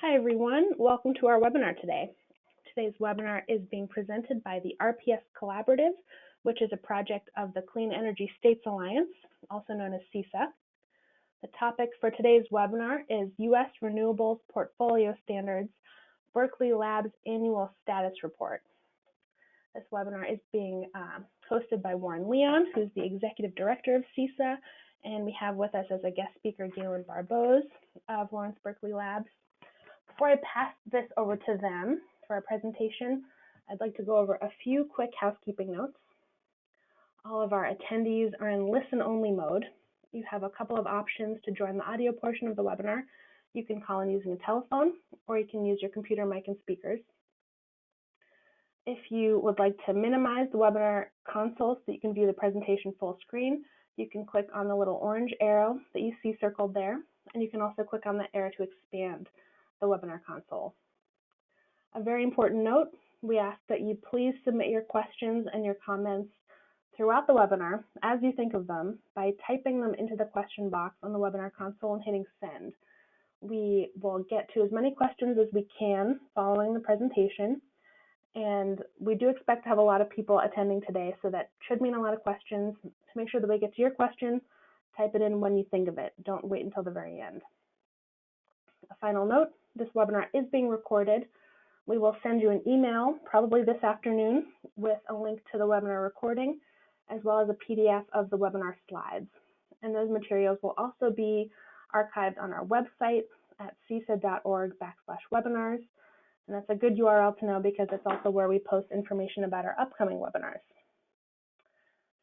Hi everyone, welcome to our webinar today. Today's webinar is being presented by the RPS Collaborative, which is a project of the Clean Energy States Alliance, also known as CESA. The topic for today's webinar is U.S. Renewables Portfolio Standards, Berkeley Lab's Annual Status Report. This webinar is being hosted by Warren Leon, who's the Executive Director of CESA, and we have with us as a guest speaker Galen Barbose of Lawrence Berkeley Labs. Before I pass this over to them for our presentation, I'd like to go over a few quick housekeeping notes. All of our attendees are in listen-only mode. You have a couple of options to join the audio portion of the webinar. You can call in using a telephone, or you can use your computer mic and speakers. If you would like to minimize the webinar console so that you can view the presentation full screen, you can click on the little orange arrow that you see circled there, and you can also click on that arrow to expand the webinar console. A very important note, we ask that you please submit your questions and your comments throughout the webinar as you think of them by typing them into the question box on the webinar console and hitting send. We will get to as many questions as we can following the presentation, and we do expect to have a lot of people attending today, so that should mean a lot of questions. To make sure that we get to your question, type it in when you think of it. Don't wait until the very end. A final note, this webinar is being recorded. We will send you an email probably this afternoon with a link to the webinar recording, as well as a PDF of the webinar slides. And those materials will also be archived on our website at cesa.org/webinars. And that's a good URL to know because it's also where we post information about our upcoming webinars.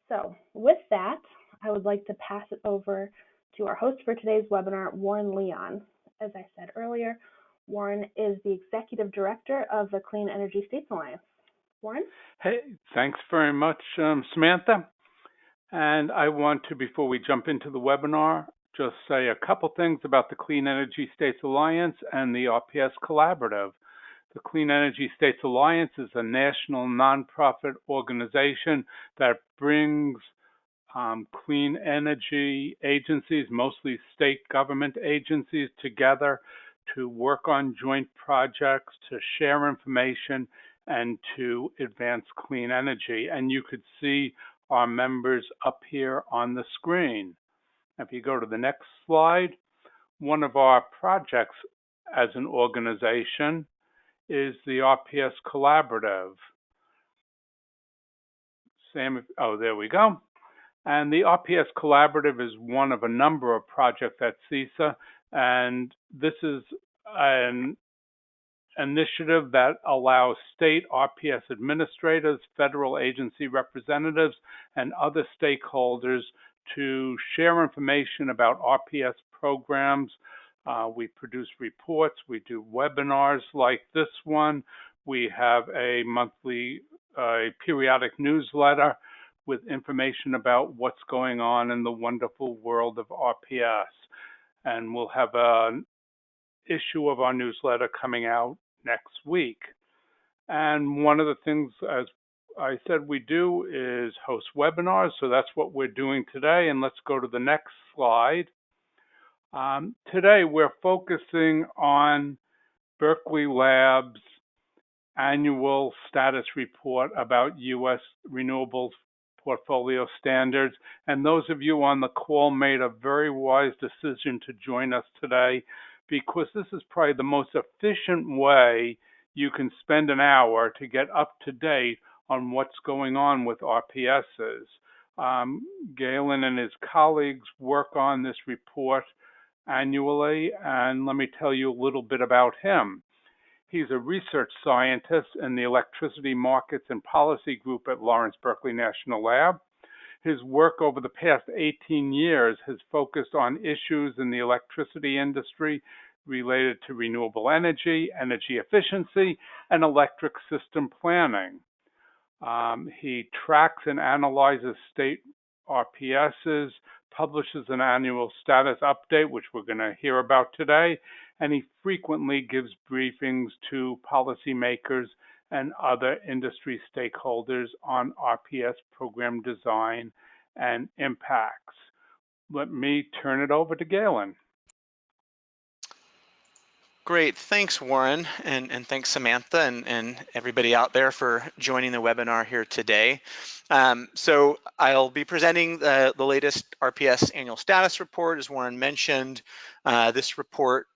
So with that, I would like to pass it over to our host for today's webinar, Warren Leon. As I said earlier, Warren is the Executive Director of the Clean Energy States Alliance. Warren? Hey, thanks very much, Samantha. And I want to, before we jump into the webinar, just say a couple things about the Clean Energy States Alliance and the RPS Collaborative. The Clean Energy States Alliance is a national nonprofit organization that brings clean energy agencies, mostly state government agencies, together to work on joint projects, to share information, and to advance clean energy. And you could see our members up here on the screen. If you go to the next slide, one of our projects as an organization is the RPS Collaborative. Oh, there we go. And the RPS Collaborative is one of a number of projects at CESA, and this is an initiative that allows state RPS administrators, federal agency representatives, and other stakeholders to share information about RPS programs. We produce reports, we do webinars like this one, we have a monthly periodic newsletter with information about what's going on in the wonderful world of RPS. And we'll have an issue of our newsletter coming out next week. And one of the things, as I said, we do is host webinars, so that's what we're doing today. And let's go to the next slide. Today we're focusing on Berkeley Labs' annual status report about U.S. renewables portfolio standards. And those of you on the call made a very wise decision to join us today, because this is probably the most efficient way you can spend an hour to get up to date on what's going on with RPSs. Galen and his colleagues work on this report annually, and let me tell you a little bit about him. He's a research scientist in the Electricity Markets and Policy Group at Lawrence Berkeley National Lab. His work over the past 18 years has focused on issues in the electricity industry related to renewable energy, energy efficiency, and electric system planning. He tracks and analyzes state RPSs, publishes an annual status update, which we're going to hear about today, and he frequently gives briefings to policymakers and other industry stakeholders on RPS program design and impacts. Let me turn it over to Galen. Great, thanks Warren, and thanks Samantha and everybody out there for joining the webinar here today. So I'll be presenting the latest RPS annual status report, as Warren mentioned. This report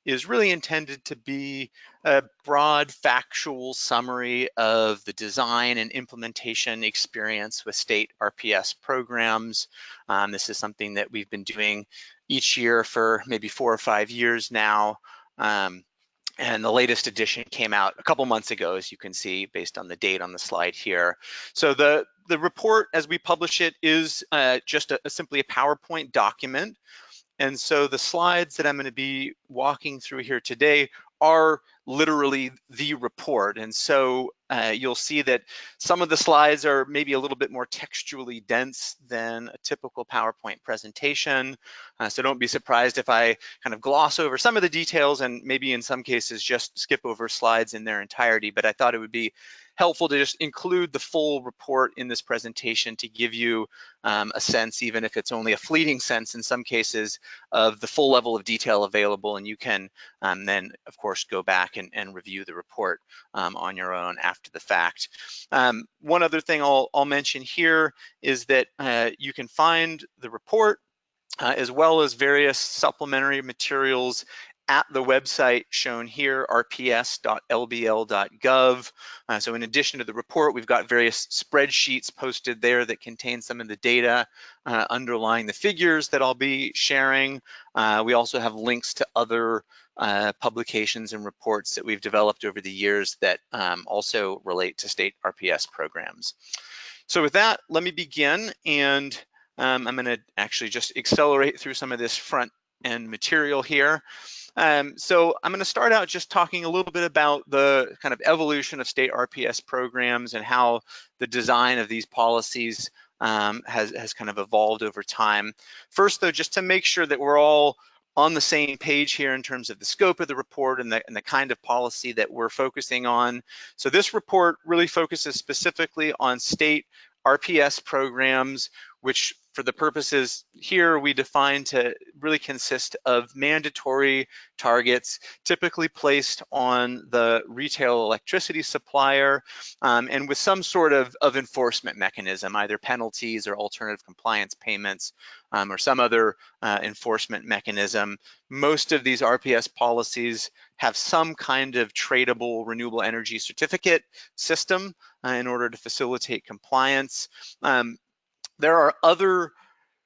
is really intended to be a broad factual summary of the design and implementation experience with state RPS programs. This is something that we've been doing each year for maybe 4 or 5 years now. And the latest edition came out a couple months ago, as you can see, based on the date on the slide here. So the report, as we publish it, is just simply a PowerPoint document. And so the slides that I'm going to be walking through here today are literally the report. And so you'll see that some of the slides are maybe a little bit more textually dense than a typical PowerPoint presentation. So don't be surprised if I kind of gloss over some of the details and maybe in some cases just skip over slides in their entirety. But I thought it would be helpful to just include the full report in this presentation to give you a sense, even if it's only a fleeting sense in some cases, of the full level of detail available. And you can then, of course, go back and review the report on your own after the fact. One other thing I'll mention here is that you can find the report as well as various supplementary materials at the website shown here, rps.lbl.gov. So in addition to the report, we've got various spreadsheets posted there that contain some of the data underlying the figures that I'll be sharing. We also have links to other publications and reports that we've developed over the years that also relate to state RPS programs. So with that, let me begin, and I'm going to actually just accelerate through some of this front end material here. So I'm going to start out just talking a little bit about the kind of evolution of state RPS programs and how the design of these policies has kind of evolved over time. First, though, just to make sure that we're all on the same page here in terms of the scope of the report and the kind of policy that we're focusing on. So this report really focuses specifically on state RPS programs, which for the purposes here we define to really consist of mandatory targets typically placed on the retail electricity supplier and with some sort of enforcement mechanism, either penalties or alternative compliance payments or some other enforcement mechanism. Most of these RPS policies have some kind of tradable renewable energy certificate system in order to facilitate compliance. There are other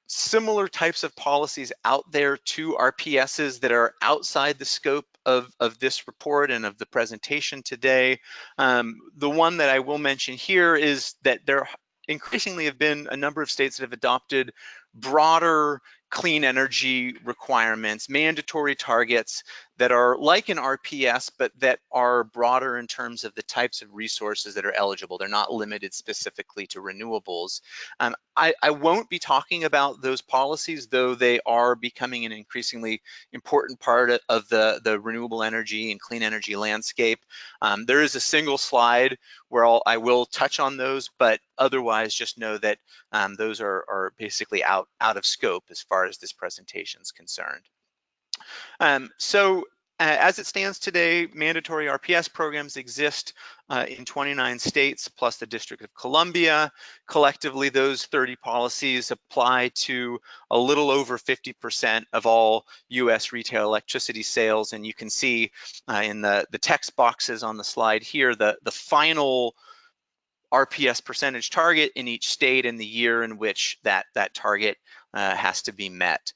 similar types of policies out there to RPSs that are outside the scope of this report and of the presentation today. The one that I will mention here is that there increasingly have been a number of states that have adopted broader clean energy requirements, mandatory targets that are like an RPS, but that are broader in terms of the types of resources that are eligible. They're not limited specifically to renewables. I won't be talking about those policies, though they are becoming an increasingly important part of the renewable energy and clean energy landscape. There is a single slide where I will touch on those, but otherwise just know that those are basically out of scope as far as this presentation is concerned. As it stands today, mandatory RPS programs exist in 29 states plus the District of Columbia. Collectively, those 30 policies apply to a little over 50% of all US retail electricity sales. And you can see in the text boxes on the slide here, the final RPS percentage target in each state and the year in which that target has to be met.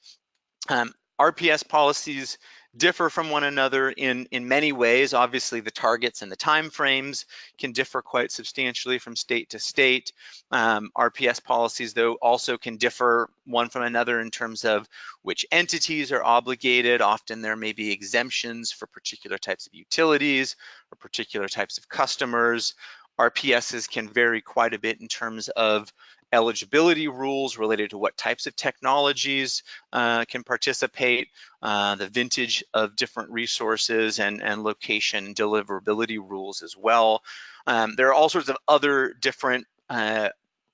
RPS policies differ from one another in many ways. Obviously, the targets and the timeframes can differ quite substantially from state to state. RPS policies, though, also can differ one from another in terms of which entities are obligated. Often there may be exemptions for particular types of utilities or particular types of customers. RPSs can vary quite a bit in terms of eligibility rules related to what types of technologies can participate, the vintage of different resources and location deliverability rules as well. There are all sorts of other different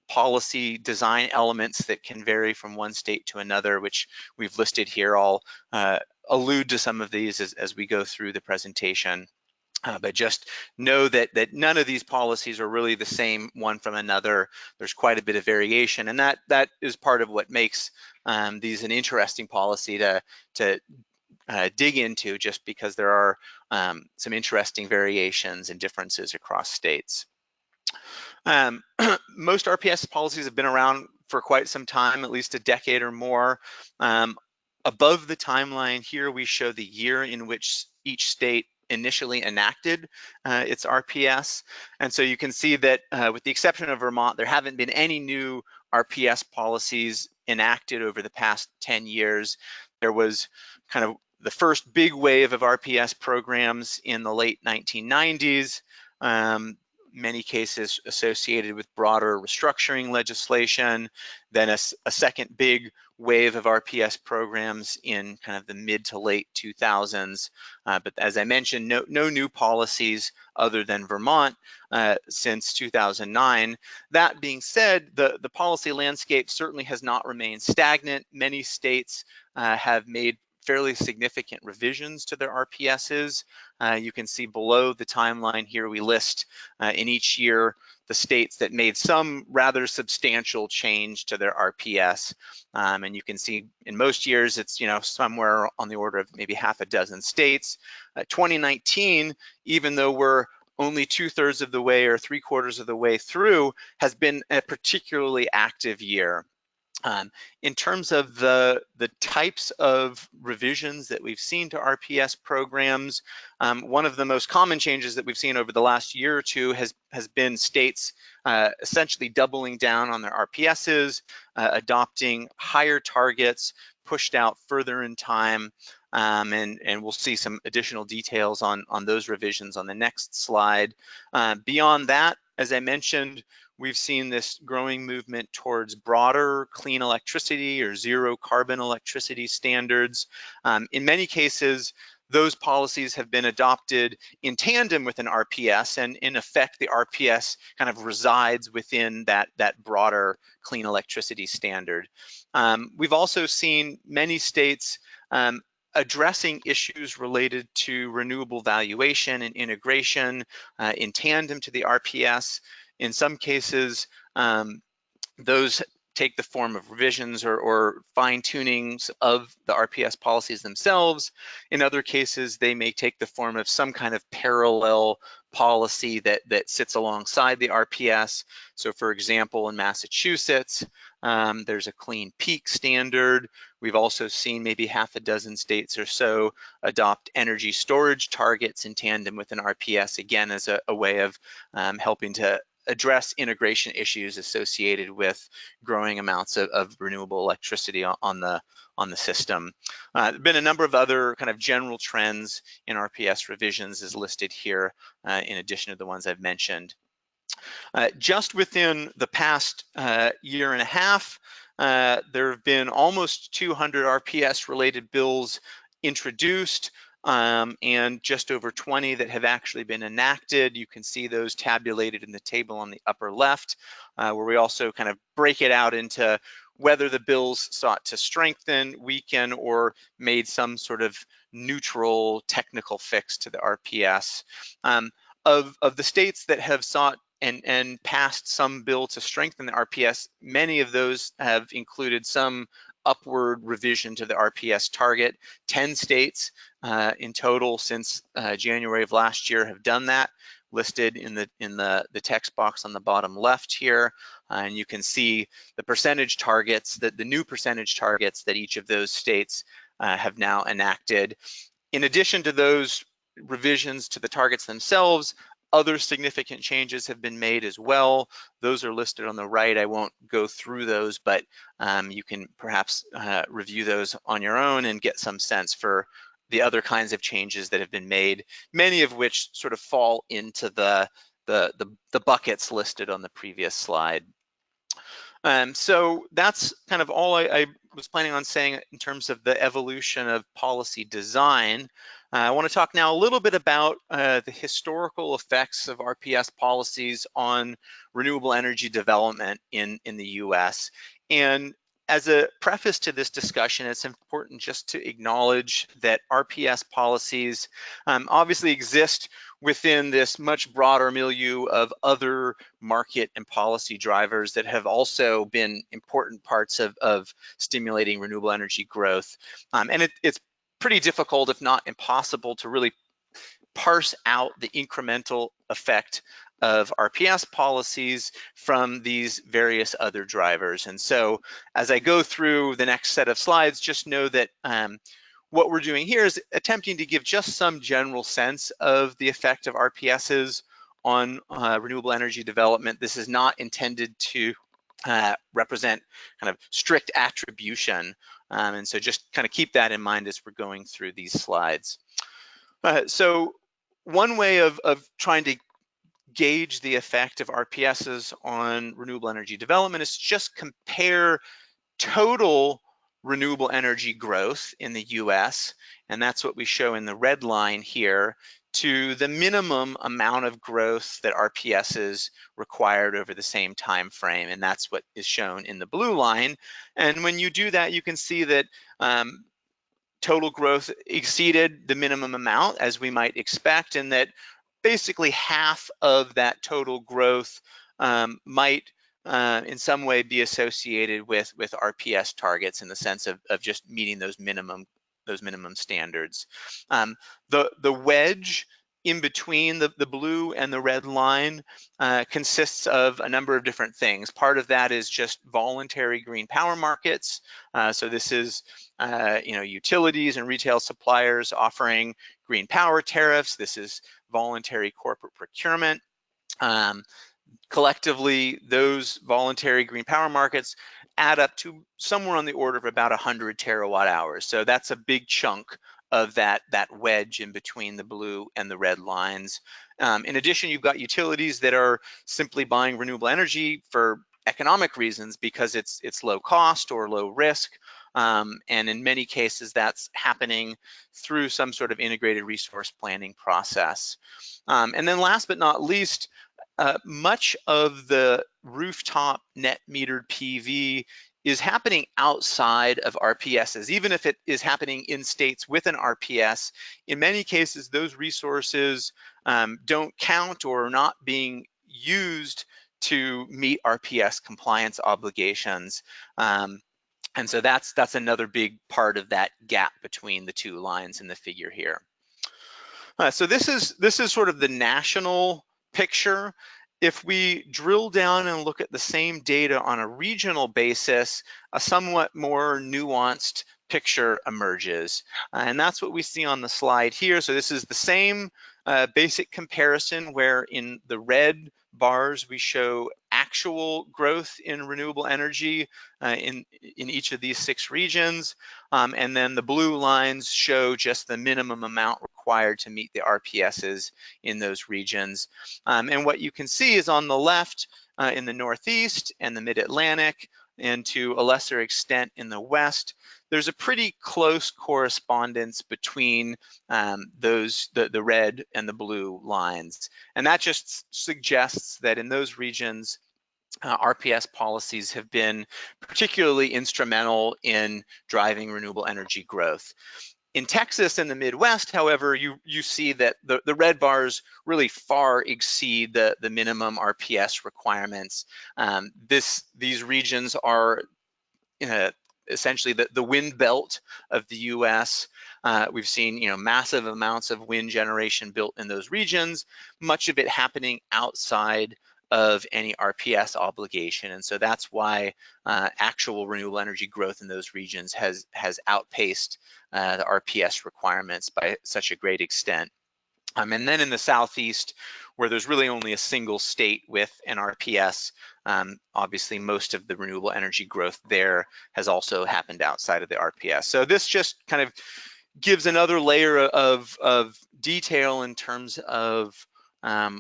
policy design elements that can vary from one state to another, which we've listed here. I'll allude to some of these as we go through the presentation. But just know that none of these policies are really the same one from another. There's quite a bit of variation, and that is part of what makes these an interesting policy to dig into, just because there are some interesting variations and differences across states. Most RPS policies have been around for quite some time, at least a decade or more. Above the timeline here, we show the year in which each state initially enacted its RPS. And so you can see that with the exception of Vermont, there haven't been any new RPS policies enacted over the past 10 years. There was kind of the first big wave of RPS programs in the late 1990s. Many cases associated with broader restructuring legislation, then a second big wave of RPS programs in kind of the mid to late 2000s. But as I mentioned, no new policies other than Vermont since 2009. That being said, the policy landscape certainly has not remained stagnant. Many states have made fairly significant revisions to their RPSs. You can see below the timeline here, we list in each year the states that made some rather substantial change to their RPS. And you can see in most years, it's somewhere on the order of maybe half a dozen states. 2019, even though we're only 2/3 of the way or 3/4 of the way through, has been a particularly active year. In terms of the types of revisions that we've seen to RPS programs, one of the most common changes that we've seen over the last year or two has been states essentially doubling down on their RPSs, adopting higher targets, pushed out further in time, and we'll see some additional details on those revisions on the next slide. Beyond that, as I mentioned, we've seen this growing movement towards broader clean electricity or zero carbon electricity standards. In many cases, those policies have been adopted in tandem with an RPS, and in effect, the RPS kind of resides within that broader clean electricity standard. We've also seen many states addressing issues related to renewable valuation and integration in tandem to the RPS. In some cases, those take the form of revisions or fine-tunings of the RPS policies themselves. In other cases, they may take the form of some kind of parallel policy that sits alongside the RPS. So for example, in Massachusetts, there's a clean peak standard. We've also seen maybe half a dozen states or so adopt energy storage targets in tandem with an RPS, again, as a way of helping to address integration issues associated with growing amounts of renewable electricity on the system. There have been a number of other kind of general trends in RPS revisions as listed here, in addition to the ones I've mentioned. Just within the past year and a half, there have been almost 200 RPS related bills introduced, and just over 20 that have actually been enacted. You can see those tabulated in the table on the upper left, where we also kind of break it out into whether the bills sought to strengthen, weaken, or made some sort of neutral technical fix to the RPS. Of the states that have sought and passed some bill to strengthen the RPS, many of those have included some upward revision to the RPS target. 10 states in total since January of last year have done that, listed in the text box on the bottom left here. And you can see the percentage targets, the new percentage targets that each of those states have now enacted. In addition to those revisions to the targets themselves, other significant changes have been made as well. Those are listed on the right. I won't go through those, but you can perhaps review those on your own and get some sense for the other kinds of changes that have been made, many of which sort of fall into the buckets listed on the previous slide. So that's kind of all I was planning on saying in terms of the evolution of policy design. I want to talk now a little bit about the historical effects of RPS policies on renewable energy development in the US. And As a preface to this discussion, it's important just to acknowledge that RPS policies obviously exist within this much broader milieu of other market and policy drivers that have also been important parts of stimulating renewable energy growth. And it's pretty difficult, if not impossible, to really parse out the incremental effect of RPS policies from these various other drivers. And so as I go through the next set of slides, just know that what we're doing here is attempting to give just some general sense of the effect of RPSs on renewable energy development. This is not intended to represent kind of strict attribution. And so just kind of keep that in mind as we're going through these slides. So one way of trying to gauge the effect of RPSs on renewable energy development is just compare total renewable energy growth in the US, and that's what we show in the red line here, to the minimum amount of growth that RPSs required over the same time frame, and that's what is shown in the blue line. And when you do that, you can see that total growth exceeded the minimum amount, as we might expect, and that basically half of that total growth might in some way be associated with RPS targets in the sense of just meeting those minimum standards. The wedge in between the blue and the red line consists of a number of different things. Part of that is just voluntary green power markets. So this is utilities and retail suppliers offering green power tariffs. This is voluntary corporate procurement. Collectively, those voluntary green power markets add up to somewhere on the order of about 100 terawatt hours. So that's a big chunk of that wedge in between the blue and the red lines. In addition, you've got utilities that are simply buying renewable energy for economic reasons because it's low cost or low risk. And in many cases, that's happening through some sort of integrated resource planning process. And then last but not least, much of the rooftop net metered PV is happening outside of RPSs. Even if it is happening in states with an RPS, in many cases, those resources don't count or are not being used to meet RPS compliance obligations. And so that's another big part of that gap between the two lines in the figure here. So this is sort of the national picture. If we drill down and look at the same data on a regional basis, a somewhat more nuanced picture emerges. And that's what we see on the slide here. So this is the same basic comparison where in the red bars we show actual growth in renewable energy in each of these 6 regions. And then the blue lines show just the minimum amount required to meet the RPSs in those regions. And what you can see is on the left in the Northeast and the Mid-Atlantic, and to a lesser extent in the West, there's a pretty close correspondence between the red and the blue lines. And that just suggests that in those regions, RPS policies have been particularly instrumental in driving renewable energy growth. In Texas and the Midwest, however, you see that the red bars really far exceed the minimum RPS requirements. These regions are essentially the wind belt of the US. We've seen massive amounts of wind generation built in those regions, much of it happening outside of any RPS obligation. And so that's why actual renewable energy growth in those regions has outpaced the RPS requirements by such a great extent. And then in the Southeast, where there's really only a single state with an RPS, obviously most of the renewable energy growth there has also happened outside of the RPS. So this just kind of gives another layer of detail in terms of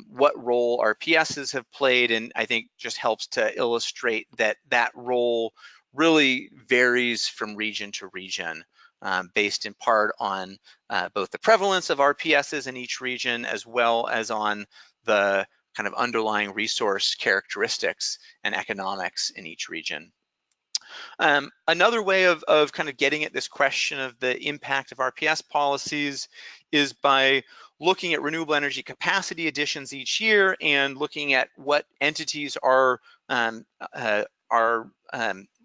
what role RPSs have played, and I think just helps to illustrate that role really varies from region to region, based in part on both the prevalence of RPSs in each region, as well as on the kind of underlying resource characteristics and economics in each region. Another way of kind of getting at this question of the impact of RPS policies is by looking at renewable energy capacity additions each year and looking at what entities are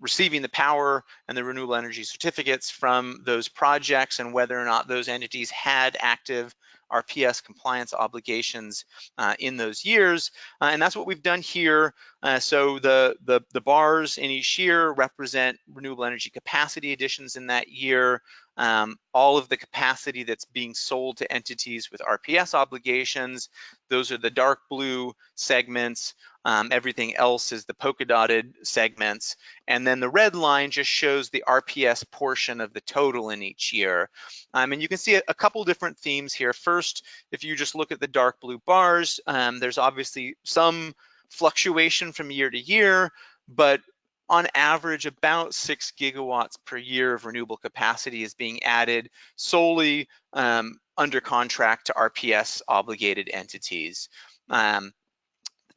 receiving the power and the renewable energy certificates from those projects, and whether or not those entities had active RPS compliance obligations in those years. And that's what we've done here. So the bars in each year represent renewable energy capacity additions in that year. All of the capacity that's being sold to entities with RPS obligations, those are the dark blue segments. Everything else is the polka dotted segments. And then the red line just shows the RPS portion of the total in each year. And you can see a couple different themes here. First, if you just look at the dark blue bars, there's obviously some fluctuation from year to year, but on average, about 6 gigawatts per year of renewable capacity is being added solely under contract to RPS obligated entities.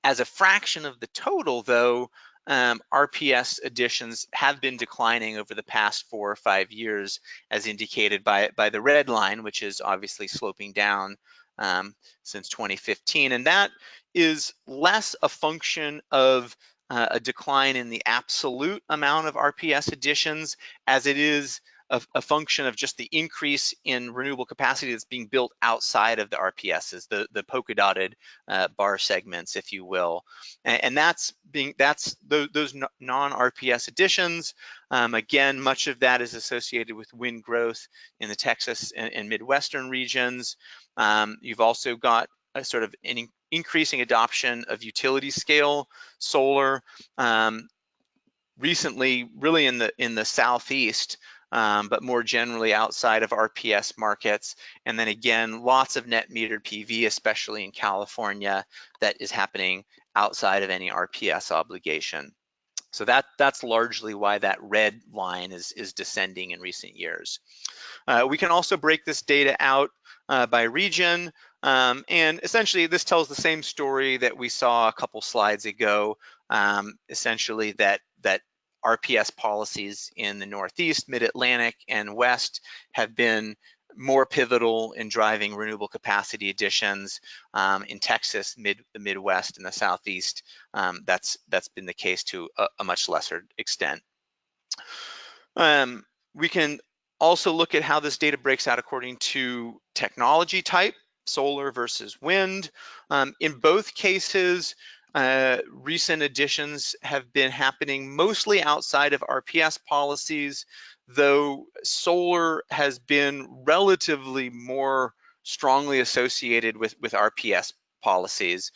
As a fraction of the total, though, RPS additions have been declining over the past 4 or 5 years, as indicated by the red line, which is obviously sloping down since 2015. And that is less a function of a decline in the absolute amount of RPS additions, as it is a function of just the increase in renewable capacity that's being built outside of the RPSs, the polka dotted bar segments, if you will. And those non-RPS additions. Again, much of that is associated with wind growth in the Texas and Midwestern regions. You've also got a sort of an increasing adoption of utility scale solar. Recently, really in the Southeast, but more generally outside of RPS markets. And then again, lots of net metered PV, especially in California, that is happening outside of any RPS obligation. So that's largely why that red line is descending in recent years. We can also break this data out by region. And essentially, this tells the same story that we saw a couple slides ago, essentially that RPS policies in the Northeast, Mid-Atlantic, and West have been more pivotal in driving renewable capacity additions. In Texas, the Midwest, and the Southeast, that's been the case to a much lesser extent. We can also look at how this data breaks out according to technology type, solar versus wind. In both cases, recent additions have been happening mostly outside of RPS policies, though solar has been relatively more strongly associated with RPS policies.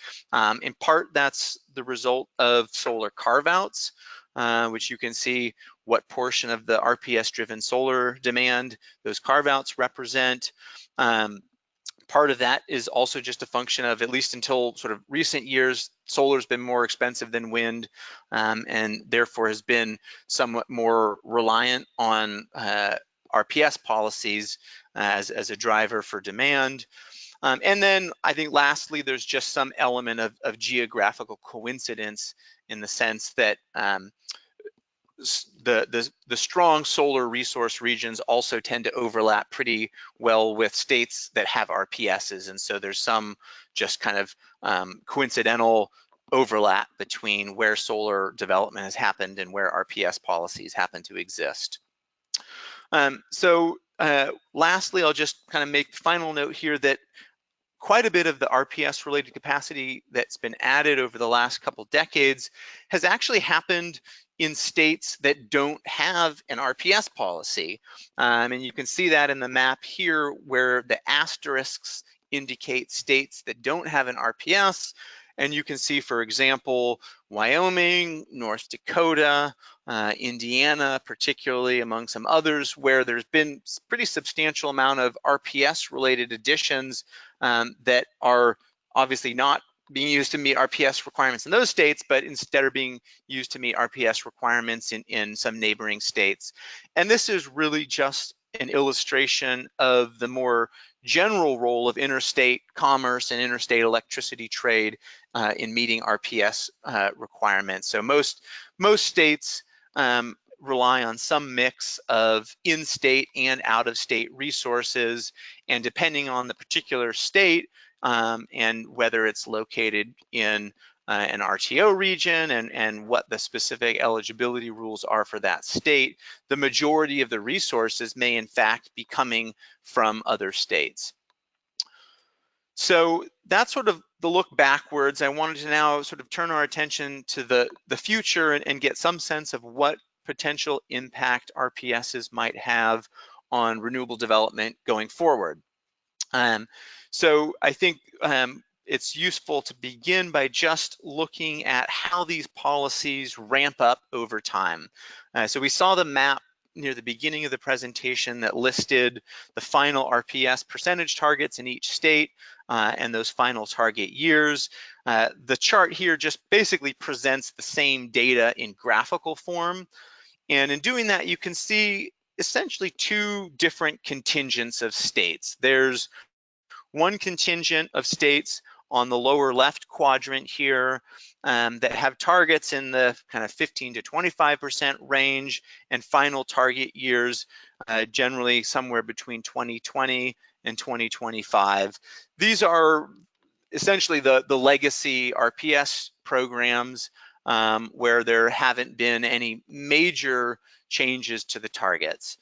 In part, that's the result of solar carve-outs, which you can see what portion of the RPS-driven solar demand those carve-outs represent. Part of that is also just a function of, at least until sort of recent years, solar's been more expensive than wind, and therefore has been somewhat more reliant on RPS policies as a driver for demand. And then I think lastly, there's just some element of geographical coincidence, in the sense that the strong solar resource regions also tend to overlap pretty well with states that have RPSs, and so there's some just kind of coincidental overlap between where solar development has happened and where RPS policies happen to exist. Lastly, I'll just kind of make the final note here that quite a bit of the RPS related capacity that's been added over the last couple decades has actually happened in states that don't have an RPS policy. And you can see that in the map here, where the asterisks indicate states that don't have an RPS. And you can see, for example, Wyoming, North Dakota, Indiana, particularly, among some others, where there's been pretty substantial amount of RPS related additions that are obviously not being used to meet RPS requirements in those states, but instead are being used to meet RPS requirements in some neighboring states. And this is really just an illustration of the more general role of interstate commerce and interstate electricity trade in meeting RPS requirements. So most states rely on some mix of in-state and out-of-state resources, and depending on the particular state and whether it's located in an RTO region and what the specific eligibility rules are for that state, the majority of the resources may in fact be coming from other states. So that's sort of the look backwards. I wanted to now sort of turn our attention to the future and get some sense of what potential impact RPSs might have on renewable development going forward. So I think it's useful to begin by just looking at how these policies ramp up over time. So we saw the map near the beginning of the presentation that listed the final RPS percentage targets in each state and those final target years. The chart here just basically presents the same data in graphical form. And in doing that, you can see essentially two different contingents of states. There's one contingent of states on the lower left quadrant here that have targets in the kind of 15 to 25% range and final target years generally somewhere between 2020 and 2025. These are essentially the legacy RPS programs where there haven't been any major changes to the targets.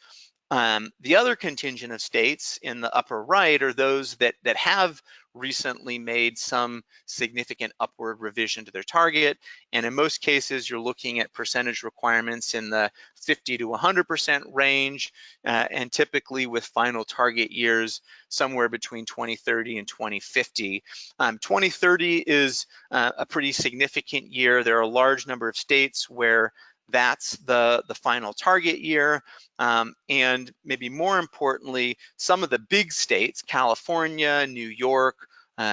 The other contingent of states in the upper right are those that have recently made some significant upward revision to their target. And in most cases, you're looking at percentage requirements in the 50 to 100% range, and typically with final target years somewhere between 2030 and 2050. 2030 is a pretty significant year. There are a large number of states where that's the final target year. And maybe more importantly, some of the big states, California, New York,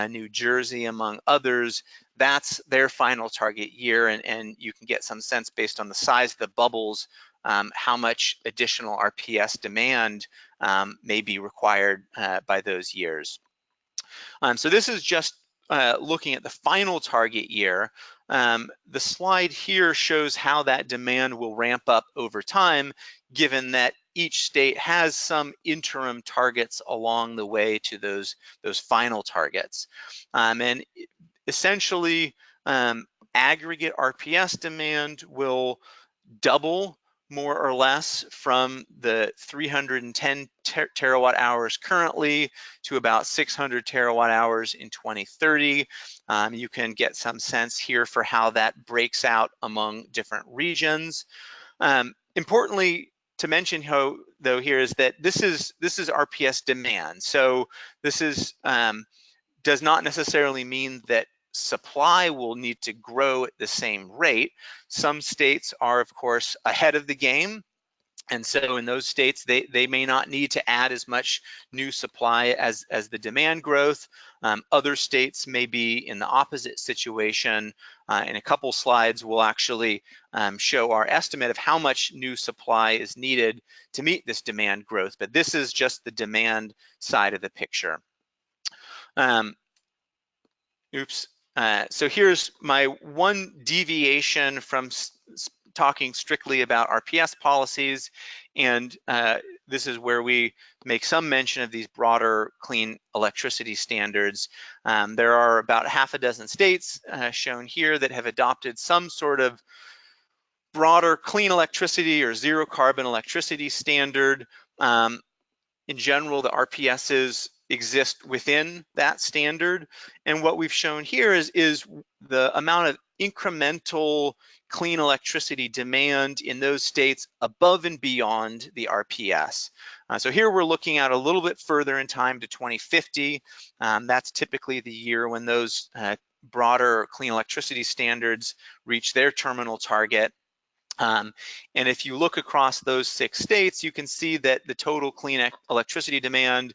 New Jersey, among others, that's their final target year. And you can get some sense based on the size of the bubbles, how much additional RPS demand may be required by those years. So this is just looking at the final target year. The slide here shows how that demand will ramp up over time, given that each state has some interim targets along the way to those final targets. And essentially, aggregate RPS demand will double more or less from the 310 terawatt hours currently to about 600 terawatt hours in 2030. You can get some sense here for how that breaks out among different regions. Importantly to mention though here is that this is RPS demand. So this is does not necessarily mean that supply will need to grow at the same rate. Some states are, of course, ahead of the game. And so in those states, they may not need to add as much new supply as the demand growth. Other states may be in the opposite situation. In a couple slides, we'll actually show our estimate of how much new supply is needed to meet this demand growth. But this is just the demand side of the picture. So here's my one deviation from talking strictly about RPS policies, and this is where we make some mention of these broader clean electricity standards. There are about half a dozen states shown here that have adopted some sort of broader clean electricity or zero carbon electricity standard. In general, the RPSs exist within that standard. And what we've shown here is the amount of incremental clean electricity demand in those states above and beyond the RPS. So here we're looking at a little bit further in time to 2050. That's typically the year when those broader clean electricity standards reach their terminal target. And if you look across those 6 states, you can see that the total clean electricity demand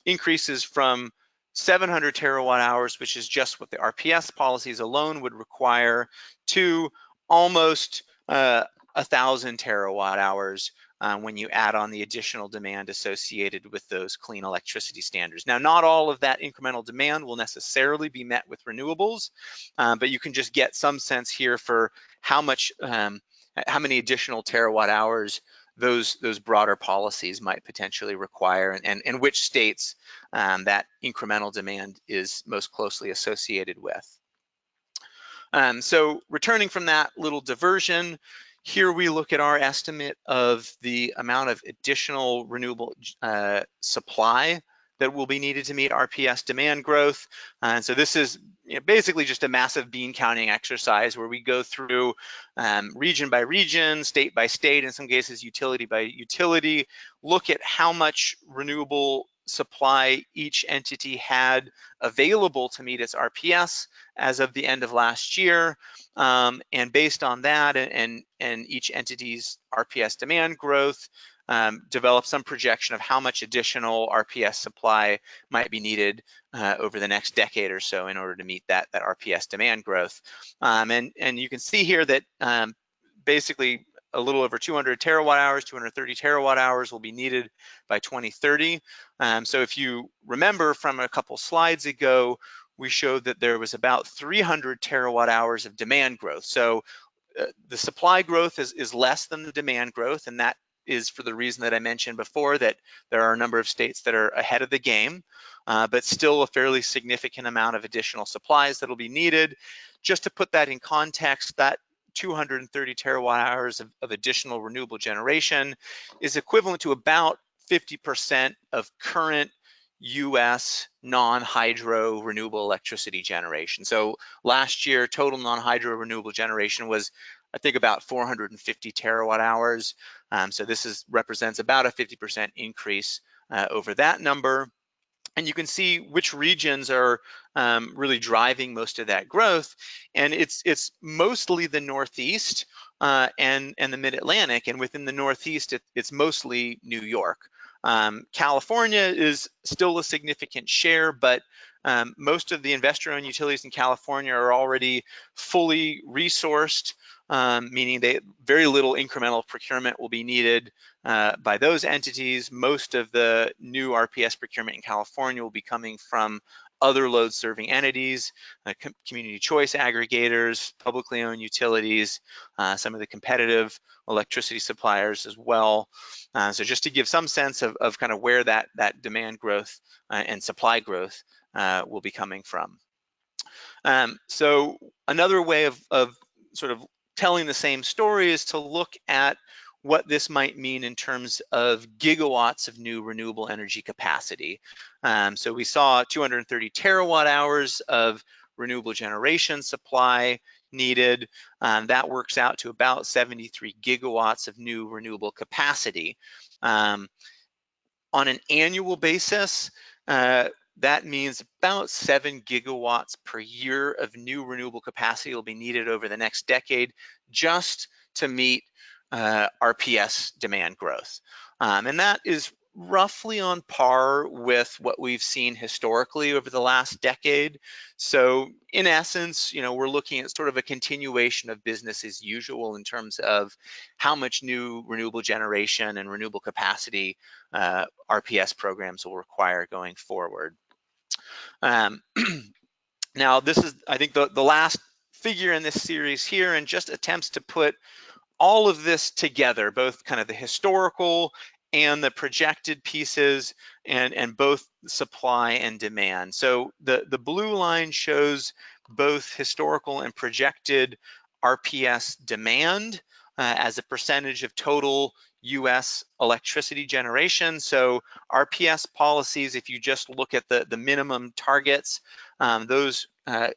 increases from 700 terawatt hours, which is just what the RPS policies alone would require, to almost 1,000 terawatt hours when you add on the additional demand associated with those clean electricity standards. Now, not all of that incremental demand will necessarily be met with renewables, but you can just get some sense here for how much how many additional terawatt hours those broader policies might potentially require, and which states that incremental demand is most closely associated with. So returning from that little diversion, here we look at our estimate of the amount of additional renewable supply that will be needed to meet RPS demand growth. And so this is basically just a massive bean counting exercise where we go through region by region, state by state, in some cases utility by utility, look at how much renewable supply each entity had available to meet its RPS as of the end of last year. And based on that and each entity's RPS demand growth, develop some projection of how much additional RPS supply might be needed over the next decade or so in order to meet that RPS demand growth. And you can see here that basically a little over 200 terawatt hours, 230 terawatt hours will be needed by 2030. So if you remember from a couple slides ago, we showed that there was about 300 terawatt hours of demand growth. So the supply growth is less than the demand growth, and that is for the reason that I mentioned before, that there are a number of states that are ahead of the game, but still a fairly significant amount of additional supplies that will be needed. Just to put that in context, that 230 terawatt hours of additional renewable generation is equivalent to about 50% of current US non-hydro renewable electricity generation. So last year, total non-hydro renewable generation was, I think, about 450 terawatt hours. So this represents about a 50% increase over that number. And you can see which regions are really driving most of that growth. And it's mostly the Northeast and the Mid-Atlantic. And within the Northeast, it's mostly New York. California is still a significant share, but most of the investor-owned utilities in California are already fully resourced, meaning very little incremental procurement will be needed by those entities. Most of the new RPS procurement in California will be coming from other load-serving entities, community choice aggregators, publicly owned utilities, some of the competitive electricity suppliers as well. So just to give some sense of kind of where that demand growth and supply growth will be coming from. So another way of sort of telling the same story is to look at what this might mean in terms of gigawatts of new renewable energy capacity. So we saw 230 terawatt hours of renewable generation supply needed. That works out to about 73 gigawatts of new renewable capacity. On an annual basis, that means about 7 gigawatts per year of new renewable capacity will be needed over the next decade just to meet RPS demand growth. And that is roughly on par with what we've seen historically over the last decade. So in essence, we're looking at sort of a continuation of business as usual in terms of how much new renewable generation and renewable capacity RPS programs will require going forward. Now, this is, I think, the last figure in this series here, and just attempts to put all of this together, both kind of the historical and the projected pieces, and both supply and demand. So the blue line shows both historical and projected RPS demand as a percentage of total US electricity generation. So RPS policies, if you just look at the minimum targets, those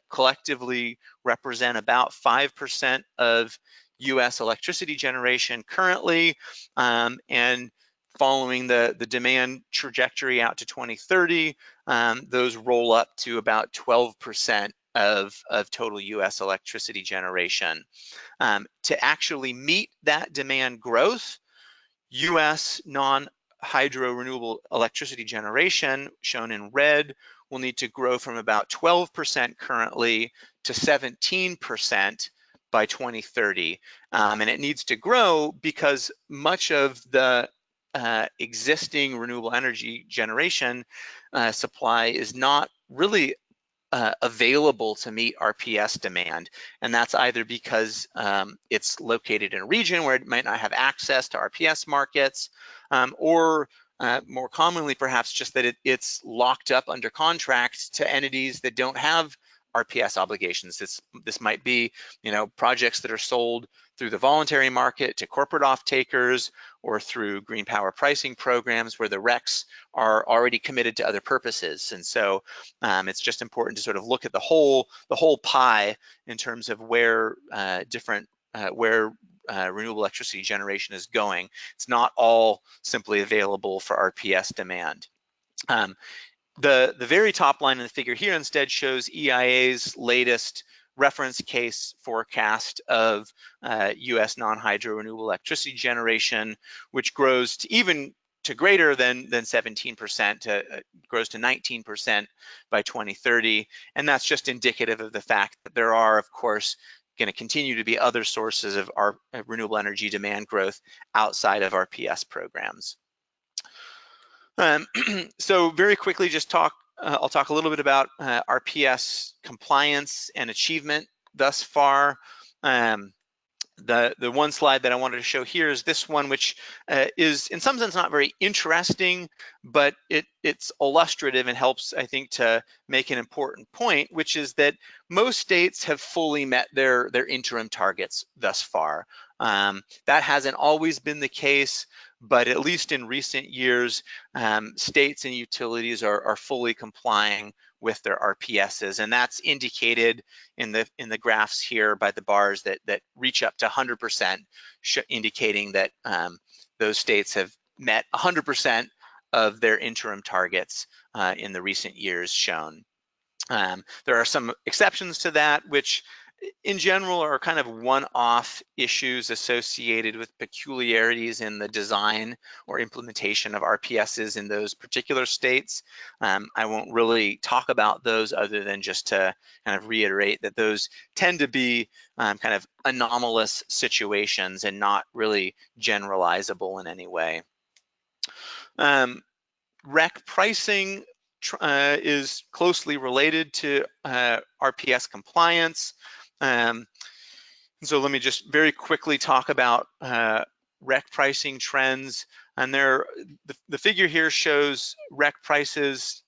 collectively represent about 5% of US electricity generation currently, and following the demand trajectory out to 2030, those roll up to about 12% of total US electricity generation. To actually meet that demand growth, US non-hydro renewable electricity generation, shown in red, will need to grow from about 12% currently to 17% by 2030. And it needs to grow because much of the existing renewable energy generation supply is not really available to meet RPS demand. And that's either because it's located in a region where it might not have access to RPS markets, or more commonly perhaps just that it's locked up under contract to entities that don't have RPS obligations. This might be, projects that are sold through the voluntary market to corporate off-takers, or through green power pricing programs where the RECs are already committed to other purposes. And so it's just important to sort of look at the whole pie in terms of where renewable electricity generation is going. It's not all simply available for RPS demand. The very top line in the figure here instead shows EIA's latest reference case forecast of US non-hydro renewable electricity generation, which grows to greater than 17%, grows to 19% by 2030. And that's just indicative of the fact that there are, of course, going to continue to be other sources of our renewable energy demand growth outside of RPS programs. So very quickly, I'll talk a little bit about RPS compliance and achievement thus far. The one slide that I wanted to show here is this one, which is in some sense not very interesting, but it's illustrative and helps, I think, to make an important point, which is that most states have fully met their interim targets thus far. That hasn't always been the case, but at least in recent years, states and utilities are fully complying with their RPSs, and that's indicated in the graphs here by the bars that reach up to 100%, indicating that those states have met 100% of their interim targets in the recent years shown. There are some exceptions to that, which in general are kind of one-off issues associated with peculiarities in the design or implementation of RPSs in those particular states. I won't really talk about those other than just to kind of reiterate that those tend to be kind of anomalous situations and not really generalizable in any way. REC pricing is closely related to RPS compliance. So let me just very quickly talk about REC pricing trends. And the figure here shows REC prices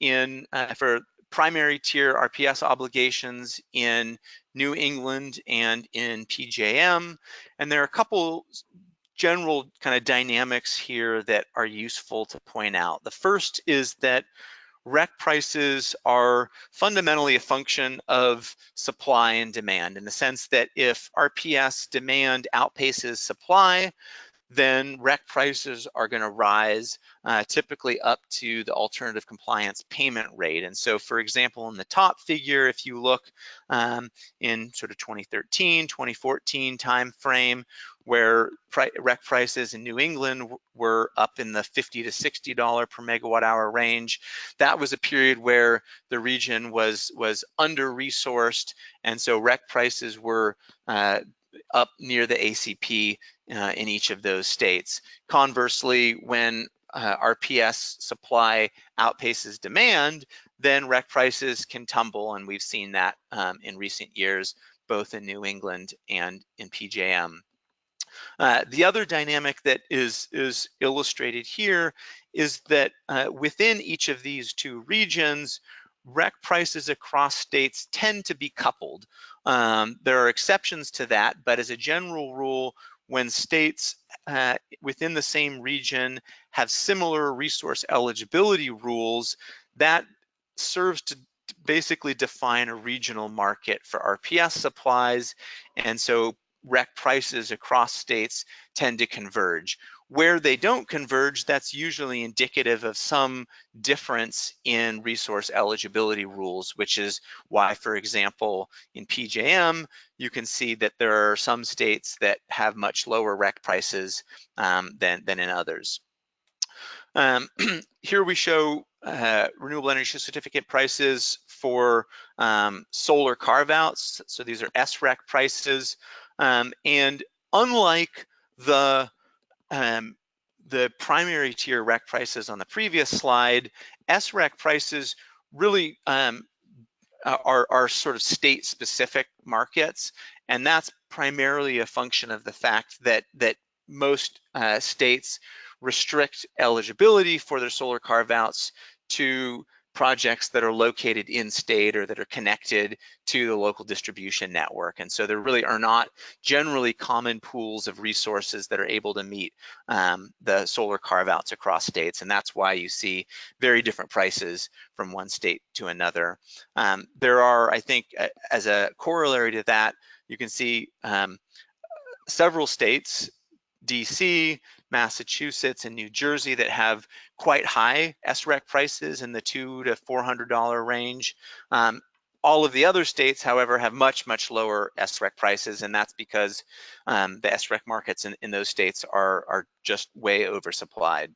for primary tier RPS obligations in New England and in PJM. And there are a couple general kind of dynamics here that are useful to point out. The first is that REC prices are fundamentally a function of supply and demand, in the sense that if RPS demand outpaces supply, then REC prices are going to rise typically up to the alternative compliance payment rate. And so, for example, in the top figure, if you look in sort of 2013, 2014 timeframe, where REC prices in New England were up in the $50 to $60 per megawatt hour range, that was a period where the region was under-resourced, and so REC prices were up near the ACP in each of those states. Conversely, when RPS supply outpaces demand, then REC prices can tumble, and we've seen that in recent years, both in New England and in PJM. The other dynamic that is illustrated here is that within each of these two regions, REC prices across states tend to be coupled. There are exceptions to that, but as a general rule, when states within the same region have similar resource eligibility rules, that serves to basically define a regional market for RPS supplies, and so REC prices across states tend to converge. Where they don't converge, that's usually indicative of some difference in resource eligibility rules, which is why, for example, in PJM, you can see that there are some states that have much lower REC prices than in others. Here we show renewable energy certificate prices for solar carve-outs. So these are SREC prices. And unlike the primary tier REC prices on the previous slide, SREC prices really are sort of state-specific markets, and that's primarily a function of the fact that most states restrict eligibility for their solar carve-outs to projects that are located in state or that are connected to the local distribution network. And so there really are not generally common pools of resources that are able to meet the solar carve-outs across states. And that's why you see very different prices from one state to another. There are, I think, as a corollary to that, you can see several states, DC, Massachusetts, and New Jersey, that have quite high SREC prices in the $200 to $400 range. All of the other states, however, have much, much lower SREC prices, and that's because the SREC markets in those states are just way oversupplied.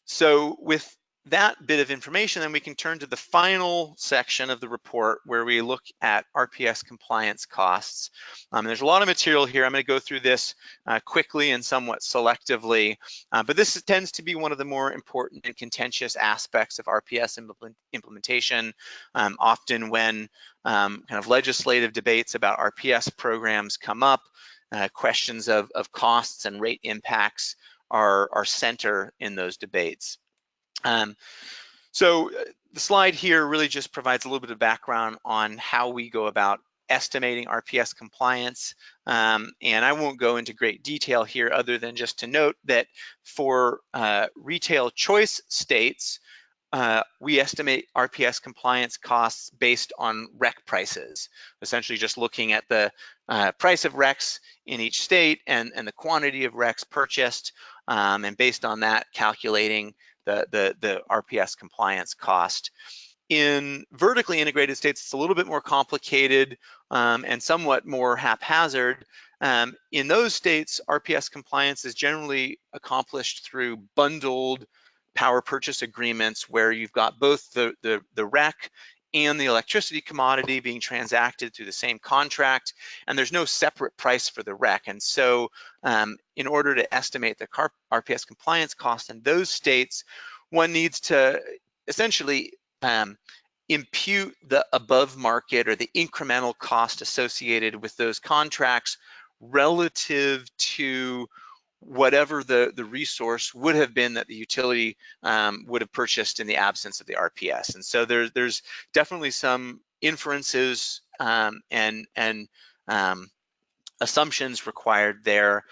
So with that bit of information, then we can turn to the final section of the report where we look at RPS compliance costs. There's a lot of material here. I'm going to go through this quickly and somewhat selectively, but this tends to be one of the more important and contentious aspects of RPS implementation. Often when kind of legislative debates about RPS programs come up, questions of costs and rate impacts are center in those debates. So the slide here really just provides a little bit of background on how we go about estimating RPS compliance. And I won't go into great detail here other than just to note that for retail choice states, we estimate RPS compliance costs based on REC prices, essentially just looking at the price of RECs in each state and the quantity of RECs purchased, and based on that, calculating the RPS compliance cost. In vertically integrated states, it's a little bit more complicated and somewhat more haphazard. In those states, RPS compliance is generally accomplished through bundled power purchase agreements where you've got both the REC and the electricity commodity being transacted through the same contract, and there's no separate price for the REC. And so in order to estimate the RPS compliance cost in those states, one needs to essentially impute the above market or the incremental cost associated with those contracts relative to whatever the resource would have been that the utility would have purchased in the absence of the RPS. And so there's definitely some inferences and assumptions required there.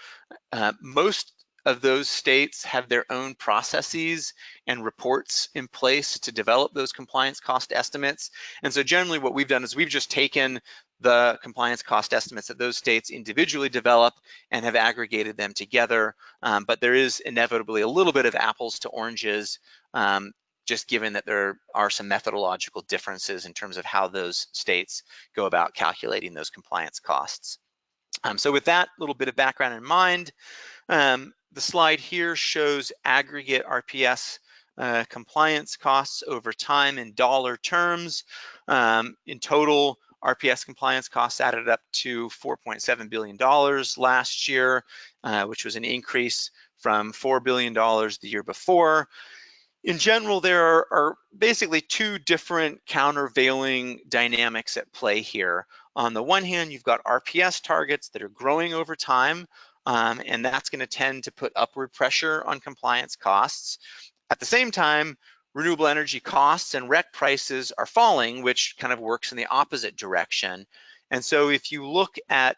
Most of those states have their own processes and reports in place to develop those compliance cost estimates. And so generally what we've done is we've just taken the compliance cost estimates that those states individually develop and have aggregated them together. But there is inevitably a little bit of apples to oranges, just given that there are some methodological differences in terms of how those states go about calculating those compliance costs. So with that little bit of background in mind, the slide here shows aggregate RPS compliance costs over time in dollar terms. In total, RPS compliance costs added up to $4.7 billion last year, which was an increase from $4 billion the year before. In general, there are basically two different countervailing dynamics at play here. On the one hand, you've got RPS targets that are growing over time, and that's going to tend to put upward pressure on compliance costs. At the same time, renewable energy costs and REC prices are falling, which kind of works in the opposite direction. And so if you look at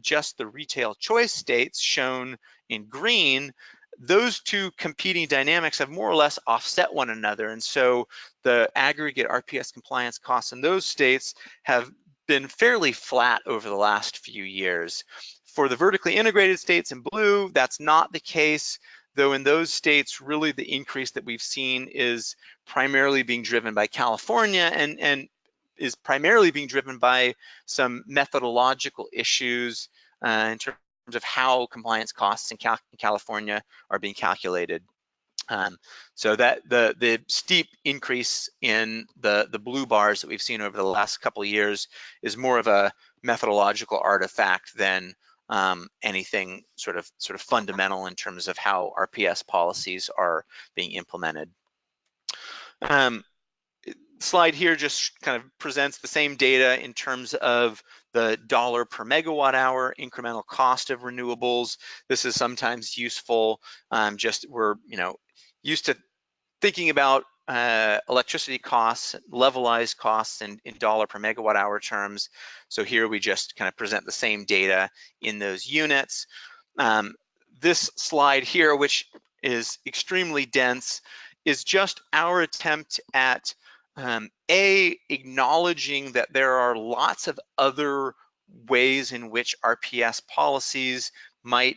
just the retail choice states shown in green, those two competing dynamics have more or less offset one another. And so the aggregate RPS compliance costs in those states have been fairly flat over the last few years. For the vertically integrated states in blue, that's not the case, though in those states, really the increase that we've seen is primarily being driven by California and is primarily being driven by some methodological issues in terms of how compliance costs in California are being calculated. So that the steep increase in the blue bars that we've seen over the last couple of years is more of a methodological artifact than anything sort of fundamental in terms of how RPS policies are being implemented. slide here just kind of presents the same data in terms of the dollar per megawatt hour incremental cost of renewables. This is sometimes useful. Just we're used to thinking about electricity costs, levelized costs in dollar per megawatt hour terms. So here we just kind of present the same data in those units. This slide here, which is extremely dense, is just our attempt at acknowledging that there are lots of other ways in which RPS policies might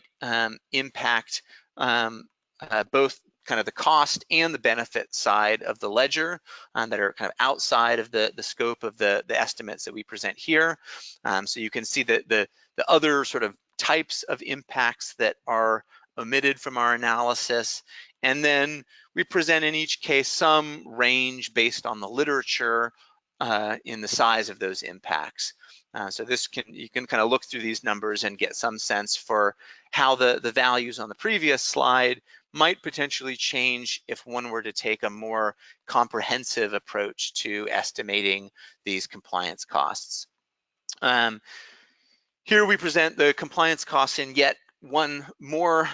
impact both kind of the cost and the benefit side of the ledger that are kind of outside of the scope of the estimates that we present here. So you can see that the other sort of types of impacts that are omitted from our analysis. And then we present in each case some range based on the literature in the size of those impacts. So you can kind of look through these numbers and get some sense for how the values on the previous slide might potentially change if one were to take a more comprehensive approach to estimating these compliance costs. Here we present the compliance costs in yet one more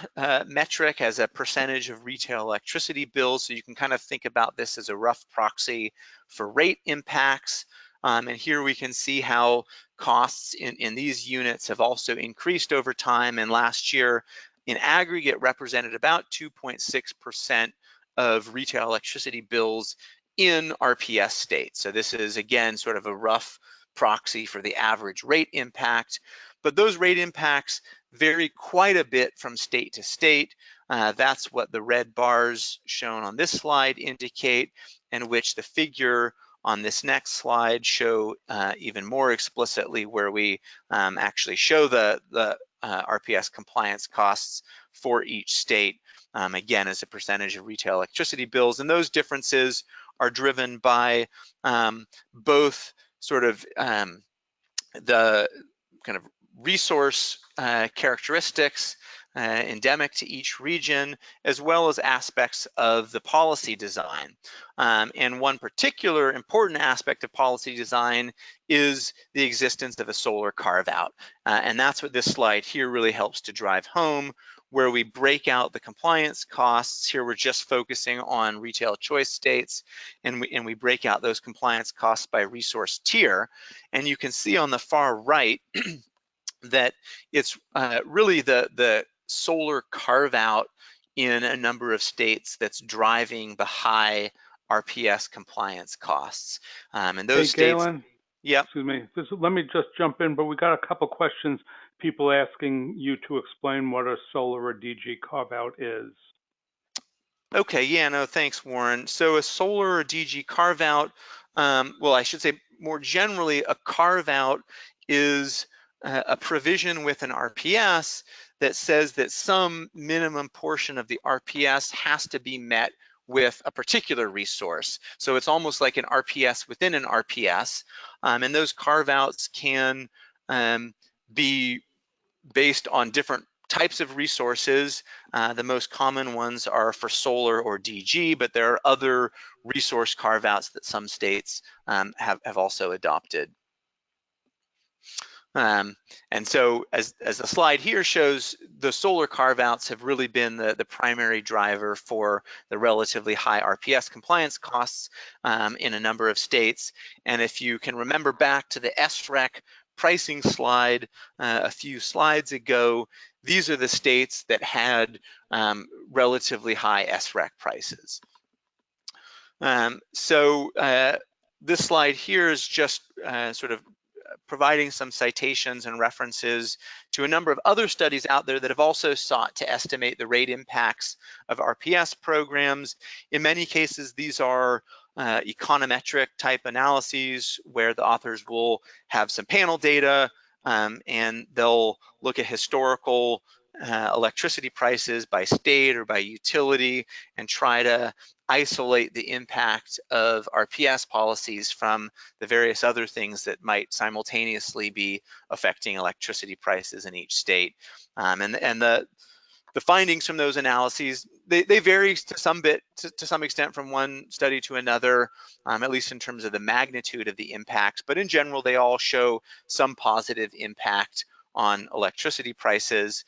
metric as a percentage of retail electricity bills. So you can kind of think about this as a rough proxy for rate impacts. And here we can see how costs in these units have also increased over time. And last year, in aggregate, represented about 2.6% of retail electricity bills in RPS states. So this is, again, sort of a rough proxy for the average rate impact. But those rate impacts vary quite a bit from state to state. That's what the red bars shown on this slide indicate, and which the figure on this next slide show even more explicitly, where we actually show the RPS compliance costs for each state, again, as a percentage of retail electricity bills. And those differences are driven by both sort of the kind of resource characteristics endemic to each region, as well as aspects of the policy design. And one particular important aspect of policy design is the existence of a solar carve-out. And that's what this slide here really helps to drive home, where we break out the compliance costs. Here we're just focusing on retail choice states, and we break out those compliance costs by resource tier. And you can see on the far right that it's really the solar carve-out in a number of states that's driving the high RPS compliance costs. And those states— Galen, yeah. Excuse me. Let me just jump in, but we got a couple questions. People asking you to explain what a solar or DG carve-out is. Okay, yeah, no, thanks, Warren. So a solar or DG carve-out, well, I should say more generally, a carve-out is a provision with an RPS that says that some minimum portion of the RPS has to be met with a particular resource. So it's almost like an RPS within an RPS, and those carve-outs can be based on different types of resources. The most common ones are for solar or DG, but there are other resource carve-outs that some states have also adopted. And so as the slide here shows, the solar carve-outs have really been the primary driver for the relatively high RPS compliance costs in a number of states. And if you can remember back to the SREC pricing slide a few slides ago, these are the states that had relatively high SREC prices. This slide here is just sort of providing some citations and references to a number of other studies out there that have also sought to estimate the rate impacts of RPS programs. In many cases, these are econometric type analyses where the authors will have some panel data and they'll look at historical electricity prices by state or by utility and try to isolate the impact of RPS policies from the various other things that might simultaneously be affecting electricity prices in each state. And the findings from those analyses they vary to some extent from one study to another, at least in terms of the magnitude of the impacts. But in general, they all show some positive impact on electricity prices.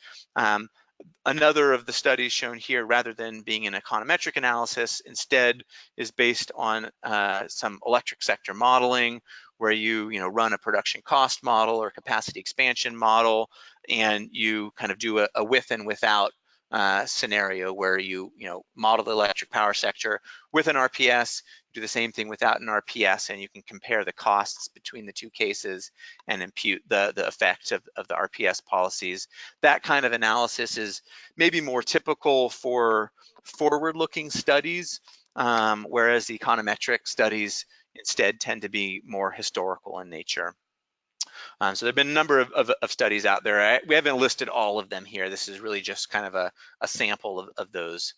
Another of the studies shown here, rather than being an econometric analysis, instead is based on some electric sector modeling, where you run a production cost model or capacity expansion model, and you kind of do a with and without scenario where you model the electric power sector with an RPS, do the same thing without an RPS, and you can compare the costs between the two cases and impute the effect of the RPS policies. That kind of analysis is maybe more typical for forward-looking studies, whereas the econometric studies instead tend to be more historical in nature. So there have been a number of studies out there. We haven't listed all of them here. This is really just kind of a sample of those.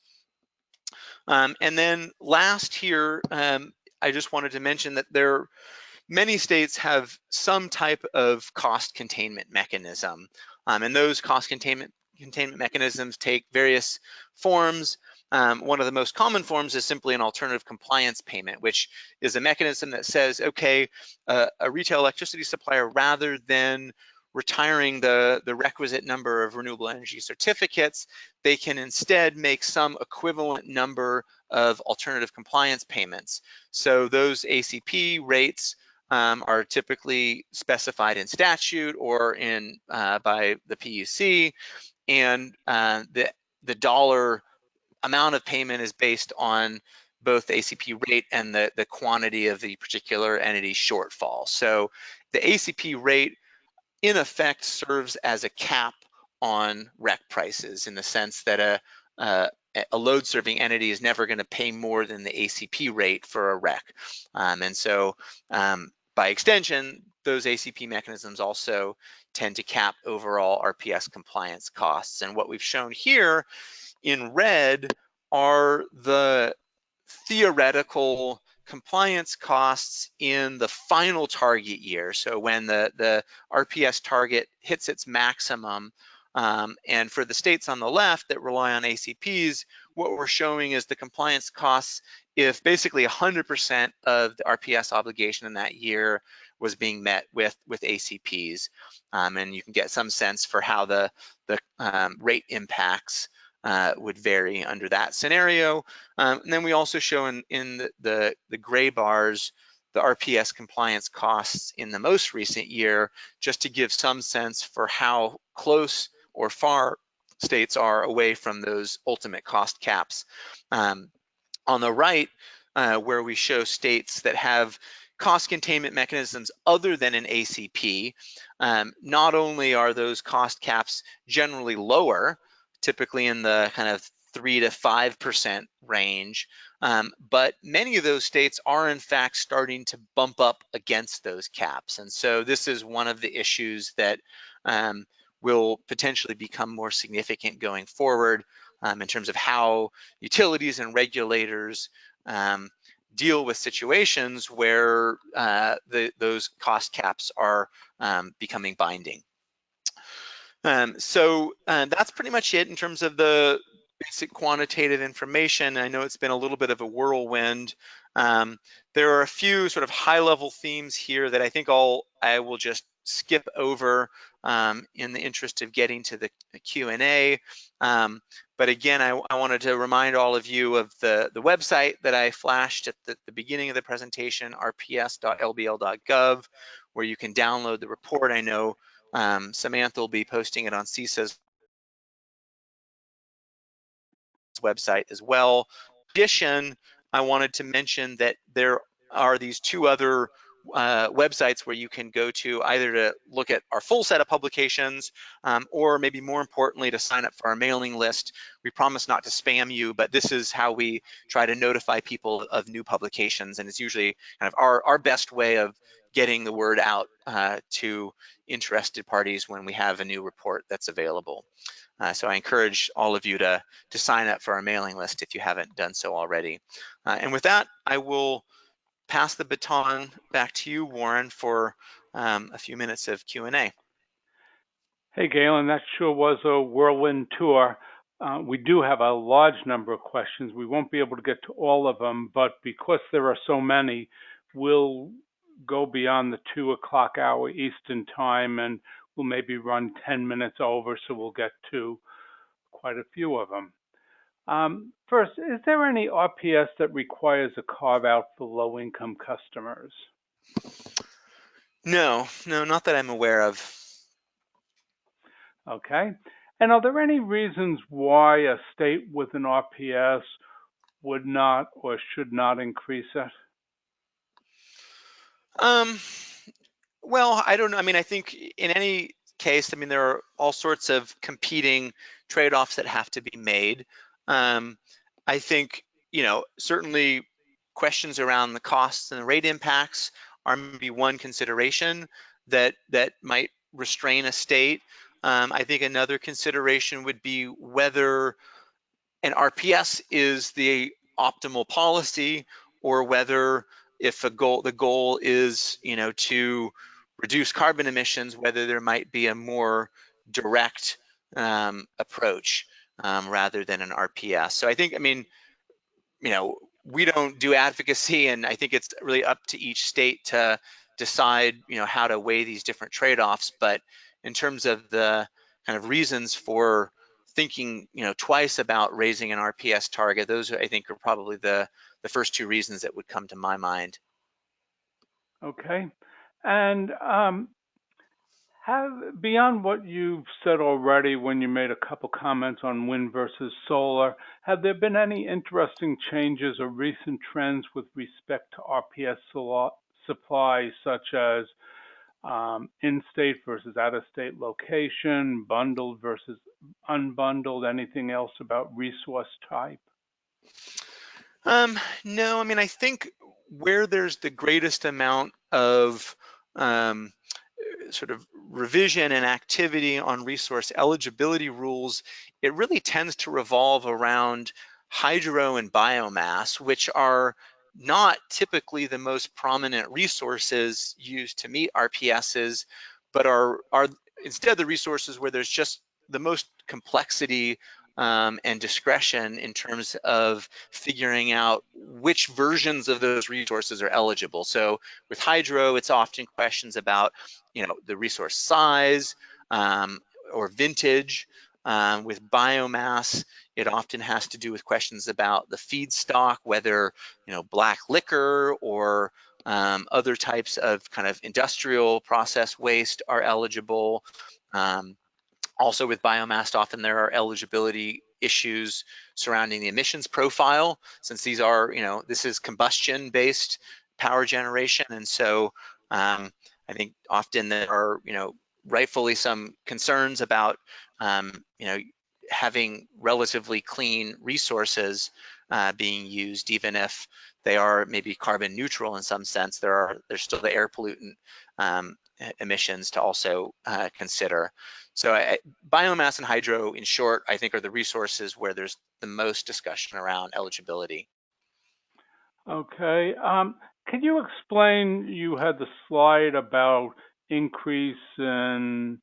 And then last here, I just wanted to mention that many states have some type of cost containment mechanism. And those cost containment mechanisms take various forms. One of the most common forms is simply an alternative compliance payment, which is a mechanism that says, okay, a retail electricity supplier, rather than retiring the requisite number of renewable energy certificates, they can instead make some equivalent number of alternative compliance payments. So those ACP rates are typically specified in statute or by the PUC, and the dollar amount of payment is based on both the ACP rate and the quantity of the particular entity shortfall. So the ACP rate in effect serves as a cap on REC prices, in the sense that a load serving entity is never going to pay more than the ACP rate for a REC. And so by extension, those ACP mechanisms also tend to cap overall RPS compliance costs. And what we've shown here in red are the theoretical compliance costs in the final target year. So when the RPS target hits its maximum, and for the states on the left that rely on ACPs, what we're showing is the compliance costs if basically 100% of the RPS obligation in that year was being met with ACPs. And you can get some sense for how the rate impacts would vary under that scenario. And then we also show in the gray bars the RPS compliance costs in the most recent year, just to give some sense for how close or far states are away from those ultimate cost caps. On the right, where we show states that have cost containment mechanisms other than an ACP, not only are those cost caps generally lower, typically in the kind of 3 to 5% range, but many of those states are in fact starting to bump up against those caps. And so this is one of the issues that will potentially become more significant going forward in terms of how utilities and regulators deal with situations where those cost caps are becoming binding. So that's pretty much it in terms of the basic quantitative information. I know it's been a little bit of a whirlwind. There are a few sort of high-level themes here that I think I will just skip over in the interest of getting to the Q&A. But again, I wanted to remind all of you of the website that I flashed at the beginning of the presentation, rps.lbl.gov, where you can download the report. I know Samantha will be posting it on CESA's website as well. In addition, I wanted to mention that there are these two other websites where you can go to either to look at our full set of publications or maybe more importantly to sign up for our mailing list. We promise not to spam you, but this is how we try to notify people of new publications, and it's usually kind of our best way of getting the word out to interested parties when we have a new report that's available. So I encourage all of you to sign up for our mailing list if you haven't done so already. And with that, I will pass the baton back to you, Warren, for a few minutes of Q&A. Hey, Galen, that sure was a whirlwind tour. We do have a large number of questions. We won't be able to get to all of them, but because there are so many, we'll go beyond the 2 o'clock hour Eastern time, and we'll maybe run 10 minutes over, so we'll get to quite a few of them. First, is there any RPS that requires a carve-out for low-income customers? No, not that I'm aware of. Okay. And are there any reasons why a state with an RPS would not or should not increase it? Well, I don't know. I mean, I think in any case, I mean, there are all sorts of competing trade-offs that have to be made. I think, certainly questions around the costs and the rate impacts are maybe one consideration that might restrain a state. I think another consideration would be whether an RPS is the optimal policy, or whether if the goal is, to reduce carbon emissions, whether there might be a more direct approach rather than an RPS. So I think, I mean, we don't do advocacy, and I think it's really up to each state to decide, how to weigh these different trade-offs. But in terms of the kind of reasons for thinking, twice about raising an RPS target, those I think are probably the first two reasons that would come to my mind. Okay. And beyond what you've said already when you made a couple comments on wind versus solar, have there been any interesting changes or recent trends with respect to RPS supply, such as in-state versus out-of-state location, bundled versus unbundled, anything else about resource type? No, I mean, I think where there's the greatest amount of sort of revision and activity on resource eligibility rules, it really tends to revolve around hydro and biomass, which are not typically the most prominent resources used to meet RPSs, but are instead the resources where there's just the most complexity and discretion in terms of figuring out which versions of those resources are eligible. So with hydro, it's often questions about, the resource size or vintage. With biomass, it often has to do with questions about the feedstock, whether, black liquor or other types of kind of industrial process waste are eligible. Also with biomass, often there are eligibility issues surrounding the emissions profile, since these are, this is combustion-based power generation. And so I think often there are, rightfully some concerns about, having relatively clean resources being used, even if they are maybe carbon neutral in some sense. There's still the air pollutant emissions to also consider. So biomass and hydro, in short, I think are the resources where there's the most discussion around eligibility. Okay. Can you explain, you had the slide about increase in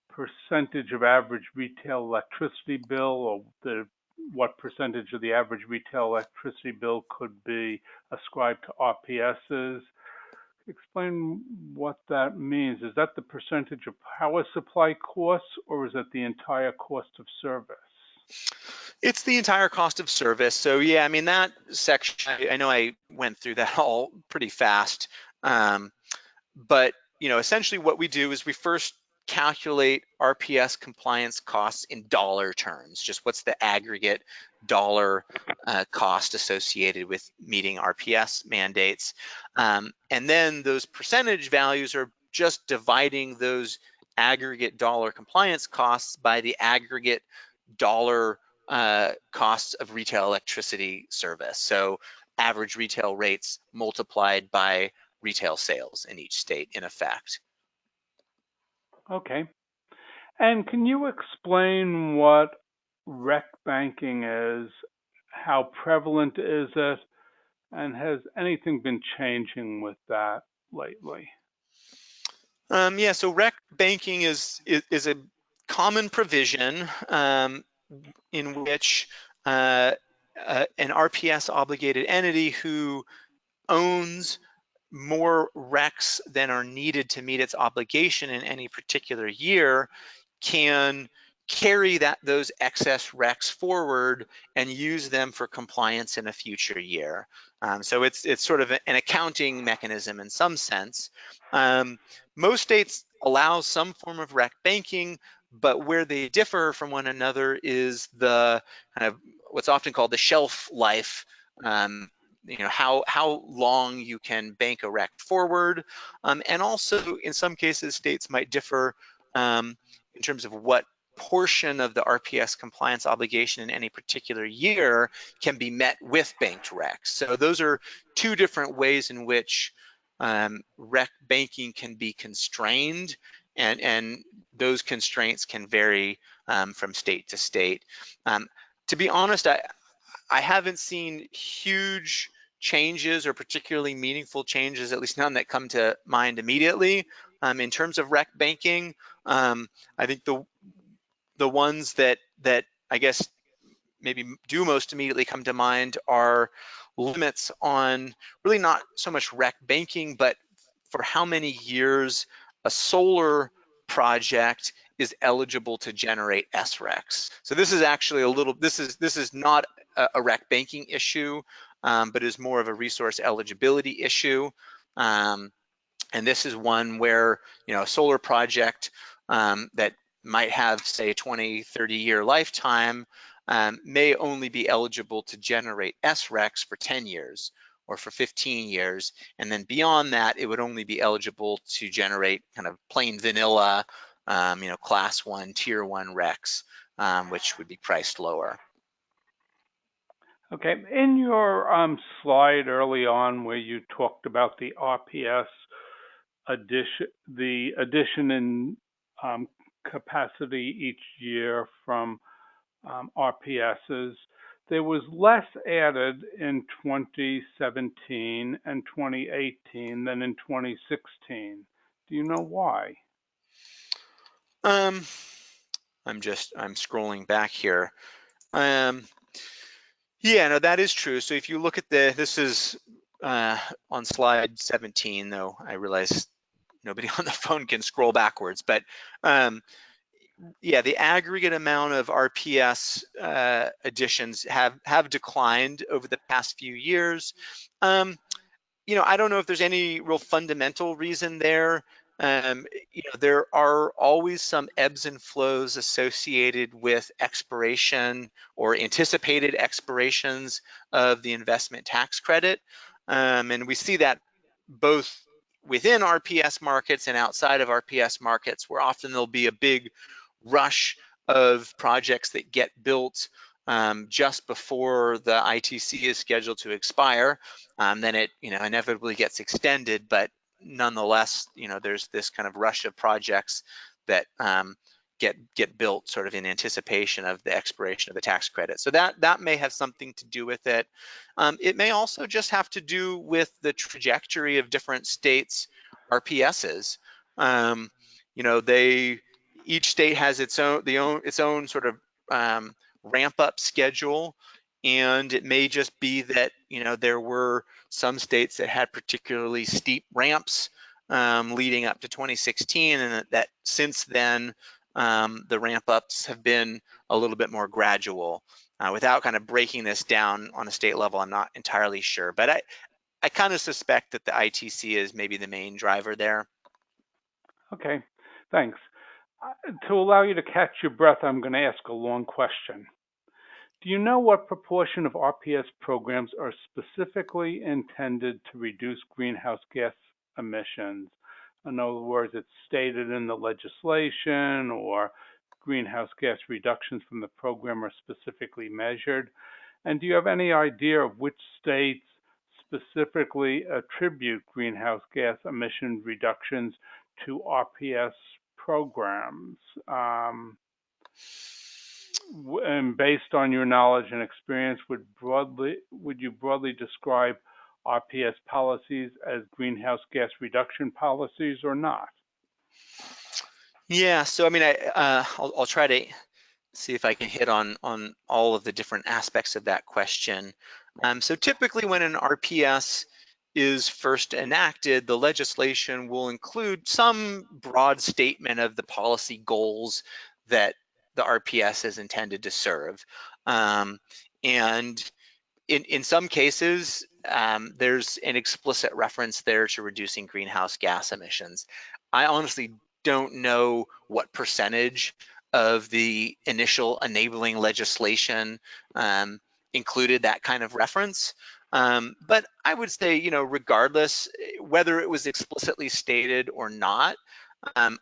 percentage of average retail electricity bill, or what percentage of the average retail electricity bill could be ascribed to RPSs? Explain what that means. Is that the percentage of power supply costs, or is it the entire cost of service? It's the entire cost of service. So yeah, I mean, that section, I know I went through that all pretty fast. But essentially what we do is we first calculate RPS compliance costs in dollar terms, just what's the aggregate dollar cost associated with meeting RPS mandates. And then those percentage values are just dividing those aggregate dollar compliance costs by the aggregate dollar costs of retail electricity service. So average retail rates multiplied by retail sales in each state, in effect. Okay. And can you explain what rec banking is? How prevalent is it? And has anything been changing with that lately? Yeah, so rec banking is a common provision in which an RPS obligated entity who owns more RECs than are needed to meet its obligation in any particular year can carry those excess RECs forward and use them for compliance in a future year. So it's sort of an accounting mechanism in some sense. Most states allow some form of REC banking, but where they differ from one another is the kind of what's often called the shelf life. How long you can bank a REC forward, and also in some cases states might differ in terms of what portion of the RPS compliance obligation in any particular year can be met with banked RECs. So those are two different ways in which REC banking can be constrained, and those constraints can vary from state to state. To be honest, I haven't seen huge changes or particularly meaningful changes, at least none that come to mind immediately, in terms of REC banking. I think the ones that I guess maybe do most immediately come to mind are limits on really not so much REC banking, but for how many years a solar project is eligible to generate SRECs. So this is actually this is not a REC banking issue, but is more of a resource eligibility issue. And this is one where, a solar project that might have, say, a 20, 30-year lifetime may only be eligible to generate SRECs for 10 years or for 15 years. And then beyond that, it would only be eligible to generate kind of plain vanilla, class 1, tier 1 RECs, which would be priced lower. Okay, in your slide early on where you talked about the RPS addition in capacity each year from RPSs, there was less added in 2017 and 2018 than in 2016. Do you know why? I'm scrolling back here. Yeah, no, that is true. So if you look at this is on slide 17, though I realize nobody on the phone can scroll backwards, but yeah, the aggregate amount of RPS additions have declined over the past few years. I don't know if there's any real fundamental reason there. There are always some ebbs and flows associated with expiration or anticipated expirations of the investment tax credit. And we see that both within RPS markets and outside of RPS markets, where often there'll be a big rush of projects that get built just before the ITC is scheduled to expire. Then it inevitably gets extended, but nonetheless, there's this kind of rush of projects that get built sort of in anticipation of the expiration of the tax credit. So that may have something to do with it. It may also just have to do with the trajectory of different states' RPSs. Each state has its own sort of ramp up schedule, and it may just be that there were some states that had particularly steep ramps leading up to 2016, and that since then the ramp ups have been a little bit more gradual. Without kind of breaking this down on a state level, I'm not entirely sure, but I kind of suspect that the ITC is maybe the main driver there. Okay, thanks. To allow you to catch your breath, I'm going to ask a long question. Do you know what proportion of RPS programs are specifically intended to reduce greenhouse gas emissions? In other words, it's stated in the legislation, or greenhouse gas reductions from the program are specifically measured. And do you have any idea of which states specifically attribute greenhouse gas emission reductions to RPS programs? And based on your knowledge and experience, would you broadly describe RPS policies as greenhouse gas reduction policies or not? Yeah, so I mean, I'll try to see if I can hit on all of the different aspects of that question. So typically when an RPS is first enacted, the legislation will include some broad statement of the policy goals that the RPS is intended to serve. And in some cases, there's an explicit reference there to reducing greenhouse gas emissions. I honestly don't know what percentage of the initial enabling legislation included that kind of reference. But I would say, regardless, whether it was explicitly stated or not,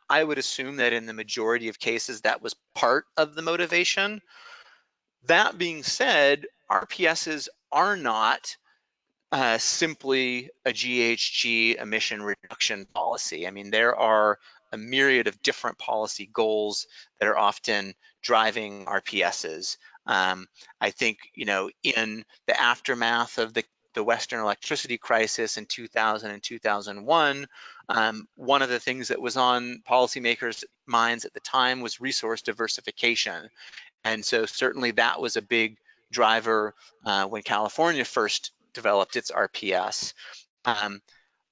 I would assume that in the majority of cases that was part of the motivation. That being said, RPSs are not simply a GHG emission reduction policy. I mean, there are a myriad of different policy goals that are often driving RPSs. I think, in the aftermath of the Western electricity crisis in 2000 and 2001, one of the things that was on policymakers' minds at the time was resource diversification. And so certainly that was a big driver when California first developed its RPS.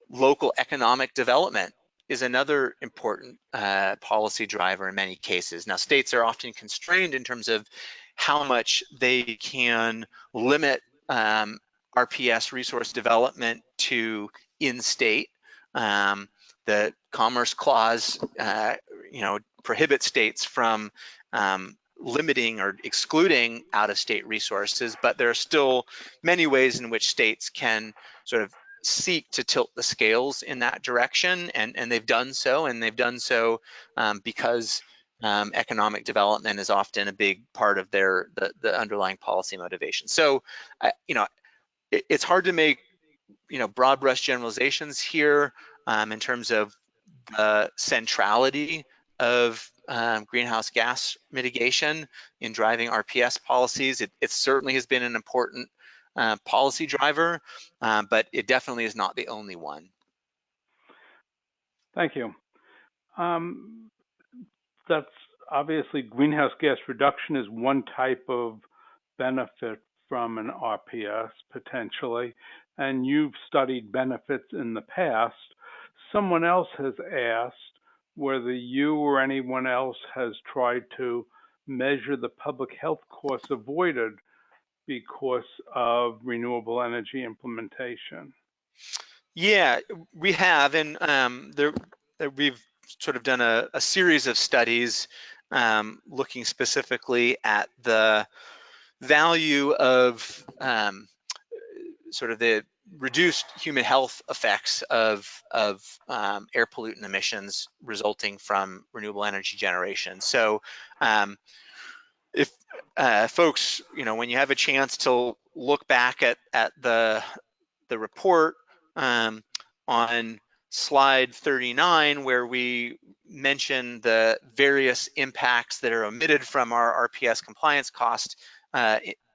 Local economic development is another important policy driver in many cases. Now, states are often constrained in terms of how much they can limit RPS resource development to in-state. The Commerce Clause, prohibits states from limiting or excluding out-of-state resources, but there are still many ways in which states can sort of seek to tilt the scales in that direction, and they've done so, because economic development is often a big part of the underlying policy motivation. So, it's hard to make broad brush generalizations here in terms of the centrality of greenhouse gas mitigation in driving RPS policies. It certainly has been an important policy driver, but it definitely is not the only one. Thank you. That's obviously greenhouse gas reduction is one type of benefit from an RPS potentially, and you've studied benefits in the past. Someone else has asked whether you or anyone else has tried to measure the public health costs avoided because of renewable energy implementation. Yeah, we have, and we've sort of done a series of studies looking specifically at the value of sort of the reduced human health effects of air pollutant emissions resulting from renewable energy generation. So if folks, when you have a chance to look back at the report on slide 39, where we mention the various impacts that are omitted from our RPS compliance cost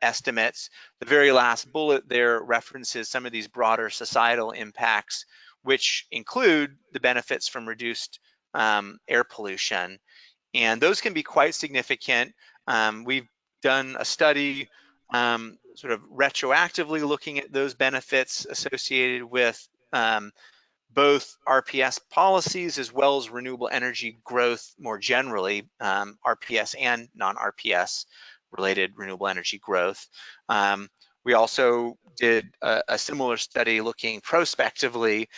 estimates, the very last bullet there references some of these broader societal impacts, which include the benefits from reduced air pollution. And those can be quite significant. We've done a study sort of retroactively looking at those benefits associated with both RPS policies as well as renewable energy growth more generally, RPS and non-RPS related renewable energy growth. We also did a similar study looking prospectively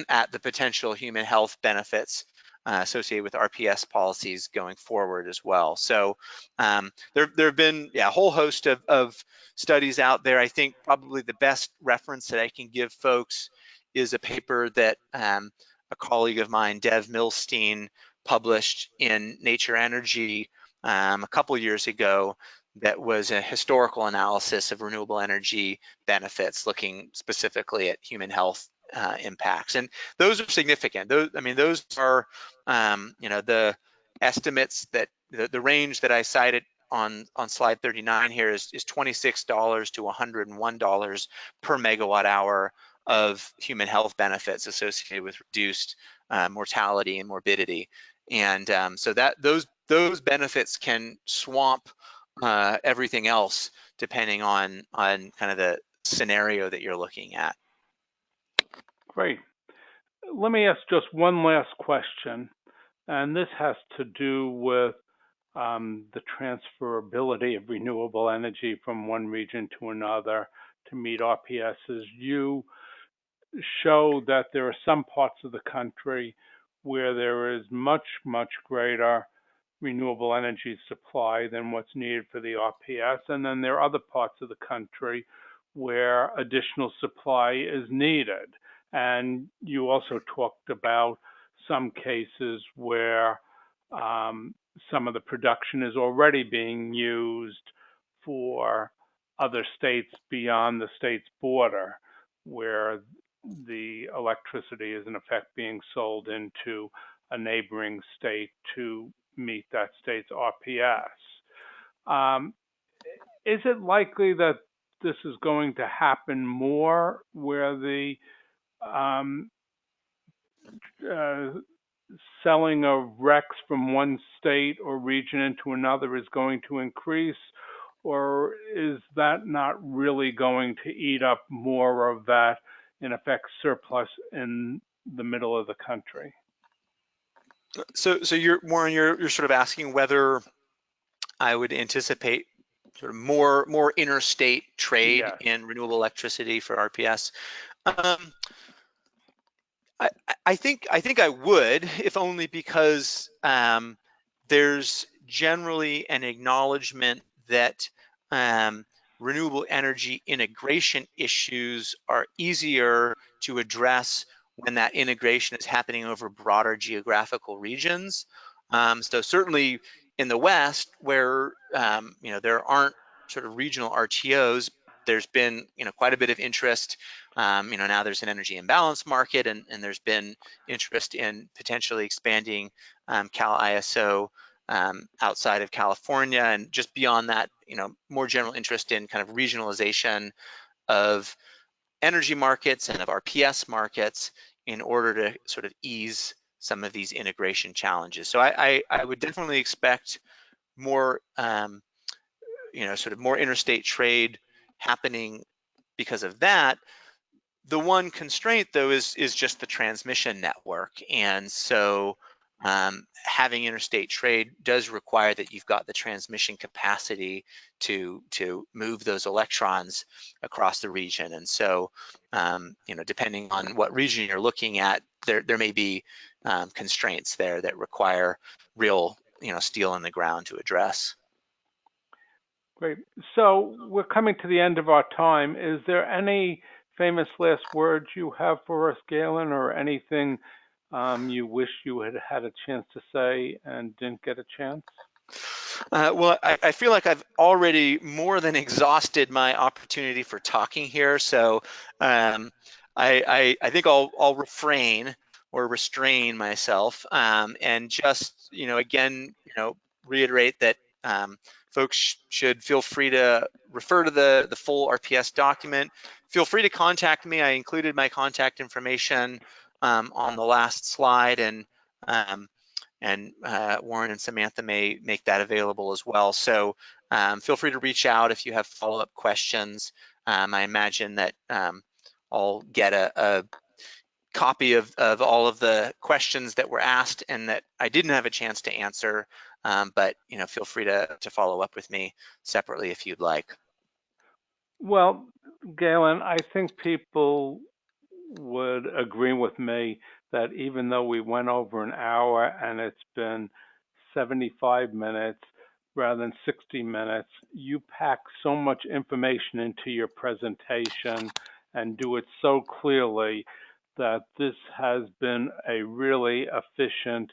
at the potential human health benefits associated with RPS policies going forward as well. So there have been a whole host of studies out there. I think probably the best reference that I can give folks is a paper that a colleague of mine, Dev Milstein, published in Nature Energy a couple years ago that was a historical analysis of renewable energy benefits, looking specifically at human health impacts. And those are significant. Those are, the estimates that the range that I cited on slide 39 here is $26 to $101 per megawatt hour of human health benefits associated with reduced mortality and morbidity. And so that those those benefits can swamp everything else depending on kind of the scenario that you're looking at. Great. Let me ask just one last question, and this has to do with the transferability of renewable energy from one region to another to meet RPSs. You show that there are some parts of the country where there is much, much greater renewable energy supply than what's needed for the RPS. And then there are other parts of the country where additional supply is needed. And you also talked about some cases where some of the production is already being used for other states beyond the state's border, where the electricity is in effect being sold into a neighboring state to meet that state's RPS. Is it likely that this is going to happen more where the selling of RECs from one state or region into another is going to increase, or is that not really going to eat up more of that, in effect, surplus in the middle of the country? So you're, Warren, you're sort of asking whether I would anticipate sort of more interstate trade Yes. in renewable electricity for RPS. I think I would, if only because there's generally an acknowledgement that renewable energy integration issues are easier to address when that integration is happening over broader geographical regions. So certainly in the West, where there aren't sort of regional RTOs, there's been quite a bit of interest. Now there's an energy imbalance market, and there's been interest in potentially expanding Cal ISO outside of California, and just beyond that, more general interest in kind of regionalization of energy markets and of RPS markets in order to sort of ease some of these integration challenges. So I would definitely expect more, sort of more interstate trade happening because of that. The one constraint, though, is just the transmission network. And so having interstate trade does require that you've got the transmission capacity to move those electrons across the region. And so, depending on what region you're looking at, there may be constraints there that require real, steel in the ground to address. Great. So we're coming to the end of our time. Is there any famous last words you have for us, Galen, or anything you wish you had had a chance to say and didn't get a chance? Well, I feel like I've already more than exhausted my opportunity for talking here, so I think I'll refrain or restrain myself, and just again reiterate that folks should feel free to refer to the full RPS document. Feel free to contact me. I included my contact information on the last slide, and Warren and Samantha may make that available as well. So feel free to reach out if you have follow-up questions. I imagine that I'll get a copy of all of the questions that were asked and that I didn't have a chance to answer, but feel free to follow up with me separately if you'd like. Well, Galen, I think people would agree with me that even though we went over an hour and it's been 75 minutes rather than 60 minutes, you pack so much information into your presentation and do it so clearly that this has been a really efficient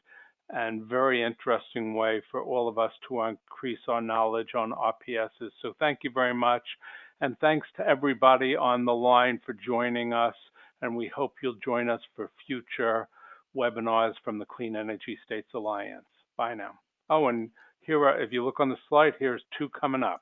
and very interesting way for all of us to increase our knowledge on RPSs. So thank you very much. And thanks to everybody on the line for joining us. And we hope you'll join us for future webinars from the Clean Energy States Alliance. Bye now. Oh, and here, if you look on the slide, here's 2 coming up.